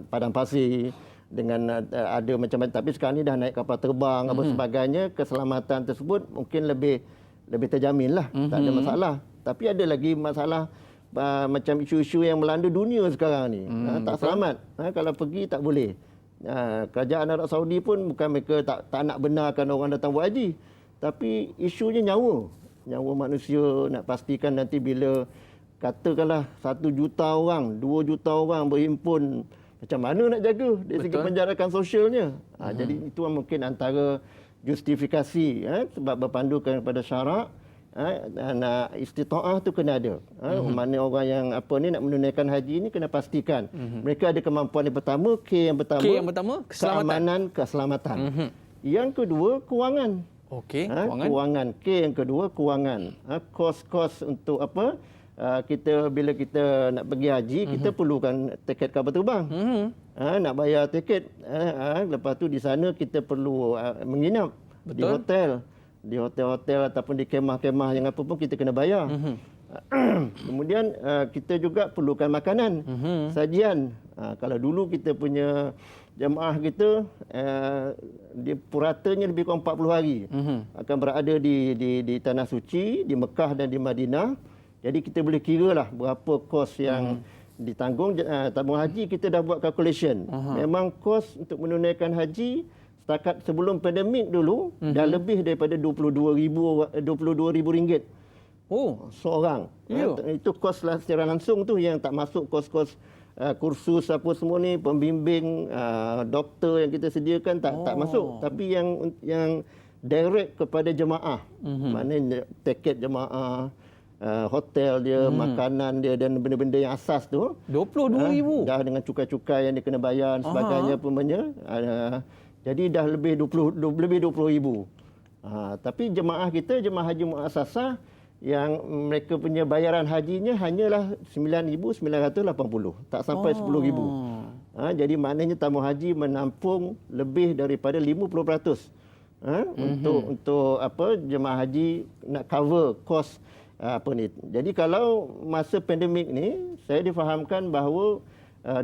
padang pasir dengan ada macam-macam, tapi sekarang ni dah naik kapal terbang apa sebagainya, keselamatan tersebut mungkin lebih terjamin lah, tak ada masalah. Tapi ada lagi masalah macam isu-isu yang melanda dunia sekarang ni. Tak selamat. Kalau pergi tak boleh. Kerajaan Arab Saudi pun bukan mereka tak nak benarkan orang datang buat haji. Tapi isunya nyawa. Nyawa manusia, nak pastikan nanti bila katakanlah 1 juta orang, 2 juta orang berhimpun, macam mana nak jaga dari segi penjarakan sosialnya. Jadi itu mungkin antara justifikasi sebab berpandukan kepada syarak. Istita'ah tu kena ada. Mana orang yang nak menunaikan haji ni kena pastikan mereka ada kemampuan yang pertama, yang pertama keselamatan. Yang kedua kewangan. Okey, kewangan. Yang kedua kewangan. Kos-kos untuk apa? Bila kita nak pergi haji, kita perlukan tiket kapal terbang. Nak bayar tiket. Lepas tu di sana kita perlu menginap di hotel. Di hotel-hotel ataupun di kemah-kemah yang apa pun kita kena bayar. Kemudian kita juga perlukan makanan, sajian. Kalau dulu kita punya jemaah kita dia puratanya lebih kurang 40 hari akan berada di Tanah Suci, di Mekah dan di Madinah. Jadi kita boleh kira lah berapa kos yang ditanggung. Tabung haji kita dah buat calculation. Memang kos untuk menunaikan haji setakat sebelum pandemik dulu dah lebih daripada RM22,000 seorang. Itu kos lah secara langsung tu, yang tak masuk kos-kos kursus apa semua ni, pembimbing, doktor yang kita sediakan tak masuk. Tapi yang direct kepada jemaah, maknanya tiket jemaah, hotel dia, makanan dia dan benda-benda yang asas tu 22,000 dah dengan cukai-cukai yang dia kena bayar dan sebagainya punya. Jadi dah lebih 20,000. Tapi jemaah kita, jemaah haji muassasah, yang mereka punya bayaran hajinya hanyalah 9,980, tak sampai 10,000. Jadi maknanya tamu haji menampung lebih daripada 50% untuk jemaah haji nak cover kos ni. Jadi kalau masa pandemik ni, saya difahamkan bahawa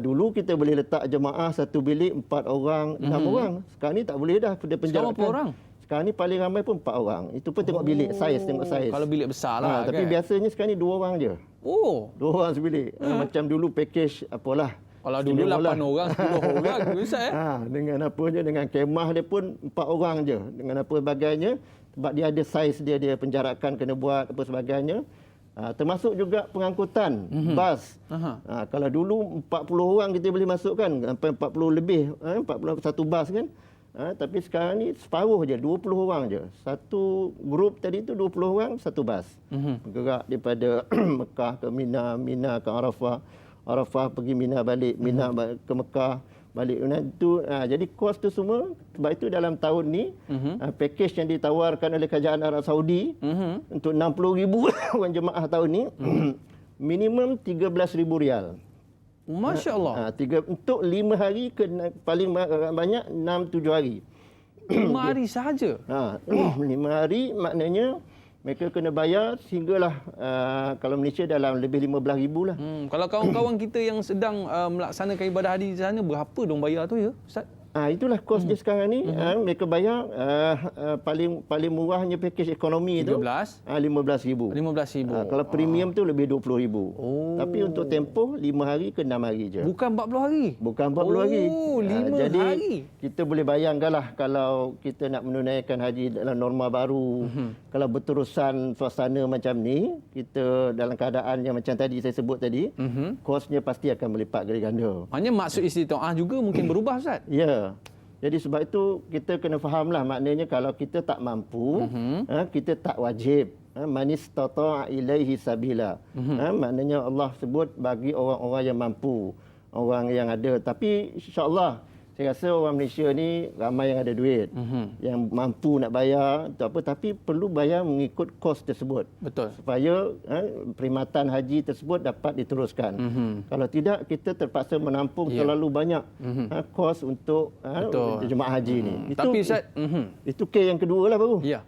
dulu kita boleh letak jemaah satu bilik 4 orang, 6 orang. Sekarang ni tak boleh dah. Sekarang berapa orang? Sekarang ni paling ramai pun 4 orang. Itu pun tengok bilik, tengok saiz. Kalau bilik besar lah Tapi biasanya sekarang ni 2 orang je. 2 orang sebilik. Macam dulu package apalah. Kalau dulu 8 orang, 10 orang. Besar dengan apa je, dengan kemah dia pun 4 orang je. Dengan apa sebagainya. Sebab dia ada saiz dia penjarakan kena buat apa sebagainya. Termasuk juga pengangkutan bas. Kalau dulu 40 orang kita boleh masukkan, sampai 40 lebih, 41 bas kan. Tapi sekarang ni separuh je, 20 orang je. Satu grup tadi tu 20 orang, satu bas. Bergerak daripada Mekah ke Mina, Mina ke Arafah, Arafah pergi Mina balik, Mina ke Mekah balik. Jadi kos tu semua, sebab itu dalam tahun ni package yang ditawarkan oleh kerajaan Arab Saudi untuk 60,000 orang jemaah tahun ni minimum RM13,000. Masya Allah. Untuk 5 hari ke paling banyak 6-7 hari. 5 hari sahaja? 5 hari maknanya mereka kena bayar sehinggalah kalau Malaysia dalam lebih 15,000 lah. Kalau kawan-kawan kita yang sedang melaksanakan ibadah haji di sana, berapa dong bayar tu ya, Ustaz? Itulah kos dia sekarang ni. Mereka bayar paling murahnya package ekonomi tu 15,000. 15,000. Kalau premium tu lebih 20,000. Tapi untuk tempoh 5 hari ke 6 hari je. Bukan 40 hari? Bukan 40 hari. 5 jadi, hari. Kita boleh bayangkanlah kalau kita nak menunaikan haji dalam norma baru. Kalau berterusan suasana macam ni, kita dalam keadaan yang macam tadi saya sebut tadi, kosnya pasti akan melipat kali ganda. Maknanya maksud istita'ah juga mungkin berubah, Ustaz? Ya. Jadi sebab itu kita kena fahamlah, maknanya kalau kita tak mampu, kita tak wajib. Man istata'a ilaihi sabila. Maknanya Allah sebut bagi orang-orang yang mampu, orang yang ada. Tapi insya-Allah saya rasa orang Malaysia ni ramai yang ada duit, yang mampu nak bayar atau apa, tapi perlu bayar mengikut kos tersebut. Betul. Supaya perkhidmatan haji tersebut dapat diteruskan. Kalau tidak, kita terpaksa menampung terlalu banyak kos untuk jemaah haji ni. Tapi Ustaz, itu K yang kedua lah baru. Ya.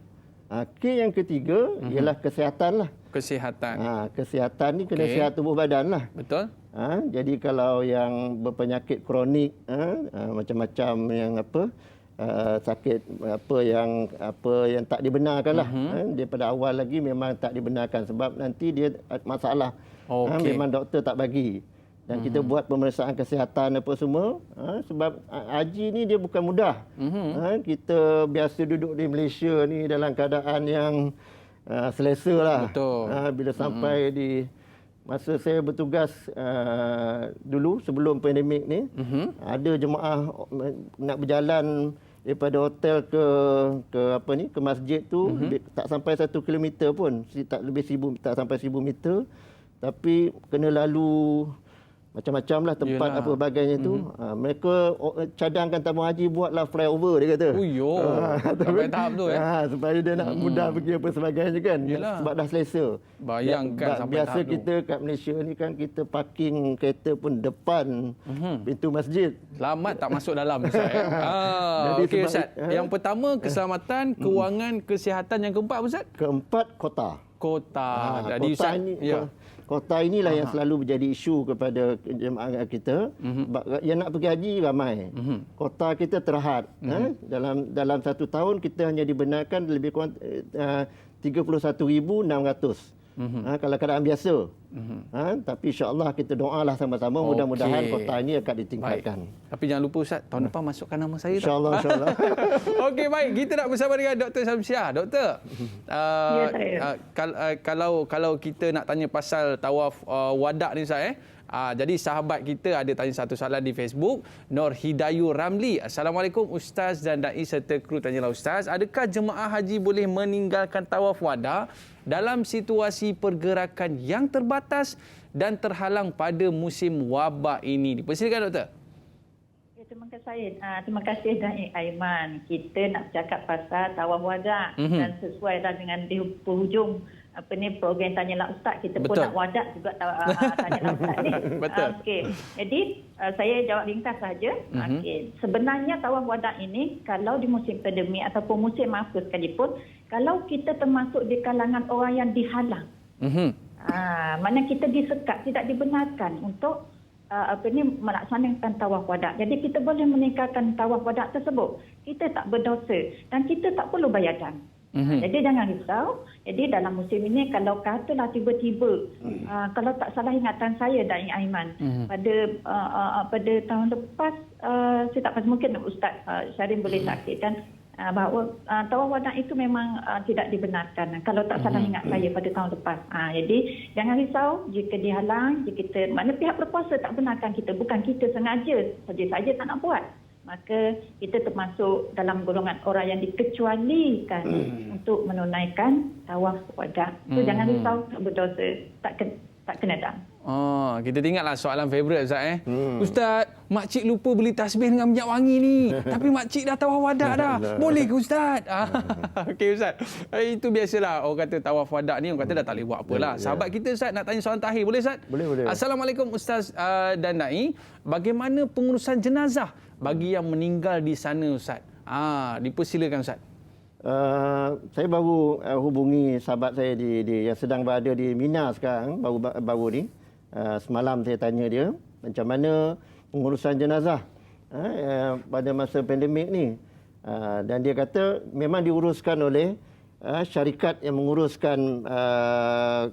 K yang ketiga ialah kesihatan lah. Kesihatan. Kesihatan ni kena sihat tubuh badan lah. Betul. Jadi kalau yang berpenyakit kronik, macam-macam yang sakit apa yang tak dibenarkan lah. Daripada awal lagi memang tak dibenarkan sebab nanti dia masalah. Memang doktor tak bagi. Dan kita buat pemeriksaan kesihatan apa semua. Sebab haji ni dia bukan mudah. Kita biasa duduk di Malaysia ni dalam keadaan yang selesa lah. Betul. Bila sampai di masa saya bertugas dulu sebelum pandemik ni, ada jemaah nak berjalan daripada hotel ke masjid tu tak sampai 1 kilometer pun, tak sampai 1000 meter, tapi kena lalu macam-macam lah tempat. Yelah. Apa bagainya tu. Mereka cadangkan tamu haji buatlah flyover, dia kata. Sampai tahap tu supaya dia nak mudah pergi apa sebagainya kan. Yelah. Sebab dah selesa. Bayangkan sampai biasa tahap kita kat Malaysia ni kan kita parking kereta pun depan pintu masjid. Selamat tak masuk dalam Ustaz. Okey Ustaz. Yang pertama keselamatan, kewangan, kesihatan. Yang keempat Ustaz? Keempat kota. Jadi kota Ustaz, ini, kota inilah yang selalu menjadi isu kepada jemaah kita. Yang nak pergi haji ramai. Kota kita terhad. Dalam 1 tahun kita hanya dibenarkan lebih kurang 31,600. Kalau keadaan biasa. Tapi insya-Allah kita doalah sama-sama mudah-mudahan kota ini akan ditingkatkan. Baik. Tapi jangan lupa Ustaz, tahun depan masukkan nama saya. Insya-Allah. Okey, baik. Kita nak bersama dengan Dr. Syamsiah. Doktor, kalau kita nak tanya pasal tawaf wada' ni Ustaz, jadi sahabat kita ada tanya satu soalan di Facebook. Nur Hidayu Ramli. Assalamualaikum Ustaz dan Dai serta kru. Tanyalah Ustaz, adakah jemaah haji boleh meninggalkan tawaf wada' dalam situasi pergerakan yang terbatas dan terhalang pada musim wabak ini? Dipersilakan Doktor. Terima kasih Dai Aiman. Kita nak cakap pasal tawaf wada' dan sesuai dengan di penghujung program Tanyalah Ustaz, kita pun nak wadah juga Tanyalah Ustaz ni. Betul. Okey. Jadi saya jawab ringkas saja. Okey. Sebenarnya tawaf wadah ini kalau di musim pandemik ataupun musim apa sekalipun, kalau kita termasuk di kalangan orang yang dihalang. Mana kita disekat, tidak dibenarkan untuk melaksanakan tawaf wada'. Jadi kita boleh meninggalkan tawaf wada' tersebut. Kita tak berdosa dan kita tak perlu bayar dam. Jadi jangan risau. Jadi dalam musim ini kalau katalah tiba-tiba kalau tak salah ingatan saya Dai Aiman pada tahun lepas saya tak pasti, mungkin Ustaz Syarin boleh takkitkan bahawa tawaf wada' itu memang tidak dibenarkan kalau tak salah ingat saya pada tahun lepas. Jadi jangan risau jika dihalang, jika kita mana pihak berkuasa tak benarkan kita, bukan kita sengaja saja tak nak buat, maka kita termasuk dalam golongan orang yang dikecualikan untuk menunaikan tawaf wada'. So jangan risau, tak berdosa, tak kena dam. Kita tengoklah soalan favourite Ustaz. Ustaz, makcik lupa beli tasbih dengan minyak wangi ni. Tapi makcik dah tawaf wada' dah. Boleh ke Ustaz? Okey Ustaz. Itu biasalah orang kata tawaf wada' ni orang kata dah tak boleh buat apalah. Sahabat kita Ustaz nak tanya soalan terakhir. Boleh Ustaz? Boleh. Assalamualaikum Ustaz dan Dai. Bagaimana pengurusan jenazah bagi yang meninggal di sana Ustaz? Dipersilakan Ustaz. Saya baru hubungi sahabat saya yang sedang berada di Mina sekarang, baru ni. Semalam saya tanya dia macam mana pengurusan jenazah pada masa pandemik ni. Dan dia kata memang diuruskan oleh syarikat yang menguruskan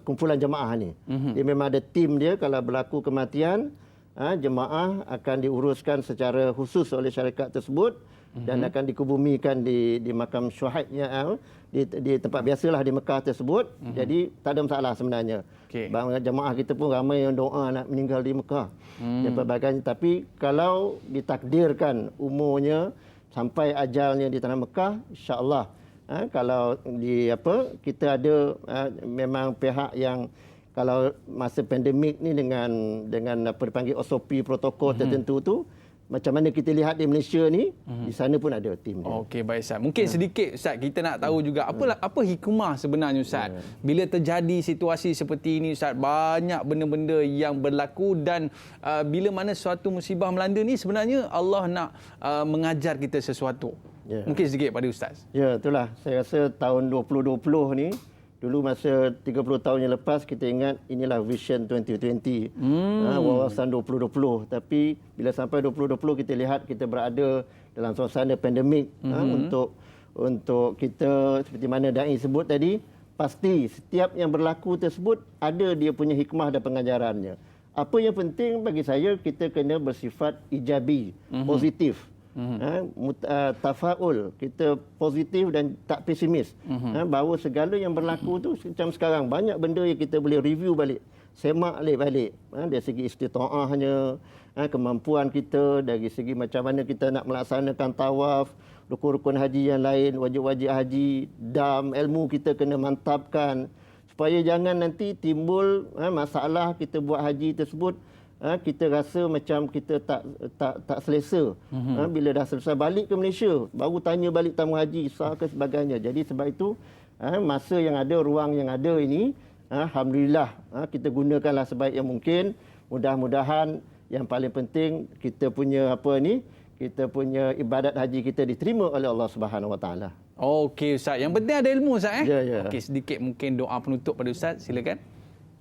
kumpulan jemaah ni. Dia memang ada tim dia, kalau berlaku kematian, jemaah akan diuruskan secara khusus oleh syarikat tersebut dan akan dikubumikan di makam syuhadnya di tempat biasalah di Mekah tersebut. Jadi tak ada masalah sebenarnya. Jemaah kita pun ramai yang doa nak meninggal di Mekah dan pelbagai. Tapi kalau ditakdirkan umurnya sampai ajalnya di tanah Mekah, insya-Allah kalau kita ada memang pihak yang kalau masa pandemik ni dengan apa dipanggil SOP protokol tertentu tu, macam mana kita lihat di Malaysia ni, di sana pun ada tim dia. Okey, baik Ustaz. Mungkin sedikit Ustaz kita nak tahu juga apa hikmah sebenarnya Ustaz bila terjadi situasi seperti ini Ustaz, banyak benda-benda yang berlaku dan bila mana suatu musibah melanda ni sebenarnya Allah nak mengajar kita sesuatu. Mungkin sedikit pada Ustaz. Ya, itulah. Saya rasa tahun 2020 ni Dulu masa 30 tahun yang lepas kita ingat inilah Vision 2020. Wawasan 2020. Tapi bila sampai 2020 kita lihat kita berada dalam suasana pandemik untuk kita seperti mana Dai sebut tadi, pasti setiap yang berlaku tersebut ada dia punya hikmah dan pengajarannya. Apa yang penting bagi saya kita kena bersifat ijabi, positif. Tafaul, kita positif dan tak pesimis. Bahawa segala yang berlaku tu macam sekarang banyak benda yang kita boleh review balik, semak balik dari segi istitaahnya, kemampuan kita, dari segi macam mana kita nak melaksanakan tawaf, rukun-rukun haji yang lain, wajib-wajib haji, dam, ilmu kita kena mantapkan supaya jangan nanti timbul masalah kita buat haji tersebut. Kita rasa macam kita tak selesa. Bila dah selesai balik ke Malaysia, baru tanya balik tamu haji, sah ke sebagainya. Jadi sebab itu, masa yang ada, ruang yang ada ini, alhamdulillah, kita gunakanlah sebaik yang mungkin. Mudah-mudahan yang paling penting kita punya kita punya ibadat haji kita diterima oleh Allah Subhanahu Wa Taala. Okey Ustaz, yang penting ada ilmu Ustaz Ya. Okey, sedikit mungkin doa penutup pada Ustaz, silakan.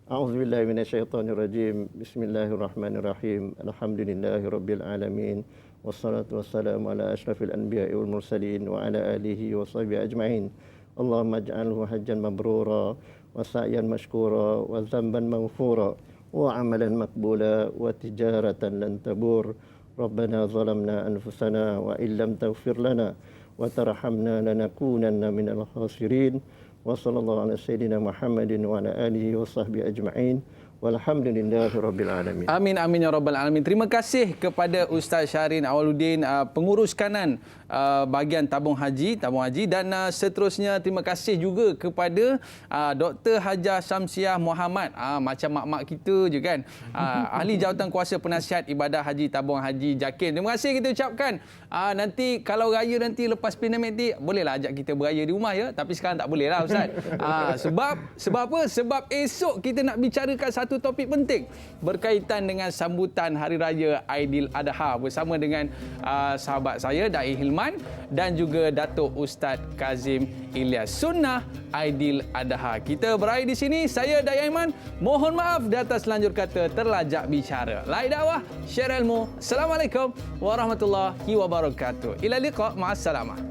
A'udzubillahi minasyaitonirrajim. Bismillahirrahmanirrahim. Alhamdulillahirabbil alamin. Wassalatu wassalamu ala asyrafil anbiya'i wal mursalin wa ala alihi wa sahbihi ajma'in. Allahumma ij'alhu hajjan mabrura wa sa'yan mashkura wa dhanban maghfura wa amalan maqbula wa tijaratan lan tabur. Rabbana zalamna anfusana wa illam taghfir lana wa tarhamna lanakunanna minal khasirin. Wa sallallahu ala sayyidina Muhammadin wa ala alihi wa sahbihi ajma'in. Walhamdulillahirabbil alamin. Amin amin ya rabbal alamin. Terima kasih kepada Ustaz Syahrin Awaluddin, pengurus kanan bahagian tabung haji dan seterusnya terima kasih juga kepada Dr. Hajah Syamsiah Muhammad, macam mak-mak kita je kan, ahli jawatan kuasa penasihat ibadah haji tabung haji JAKIM. Terima kasih kita ucapkan. Nanti kalau raya nanti lepas pandemik ni bolehlah ajak kita beraya di rumah ya, tapi sekarang tak boleh lah Ustaz. Sebab apa? Sebab esok kita nak bicarakan satu topik penting berkaitan dengan sambutan Hari Raya Aidiladha bersama dengan sahabat saya Dai Hilman dan juga Datuk Ustaz Kazim Ilyas. Sunnah Aidiladha. Kita berakhir di sini. Saya Dai Aiman. Mohon maaf di atas lanjur kata terlajak bicara. Like dakwah, share ilmu. Assalamualaikum warahmatullahi wabarakatuh. Ila liqa, ma'assalamah.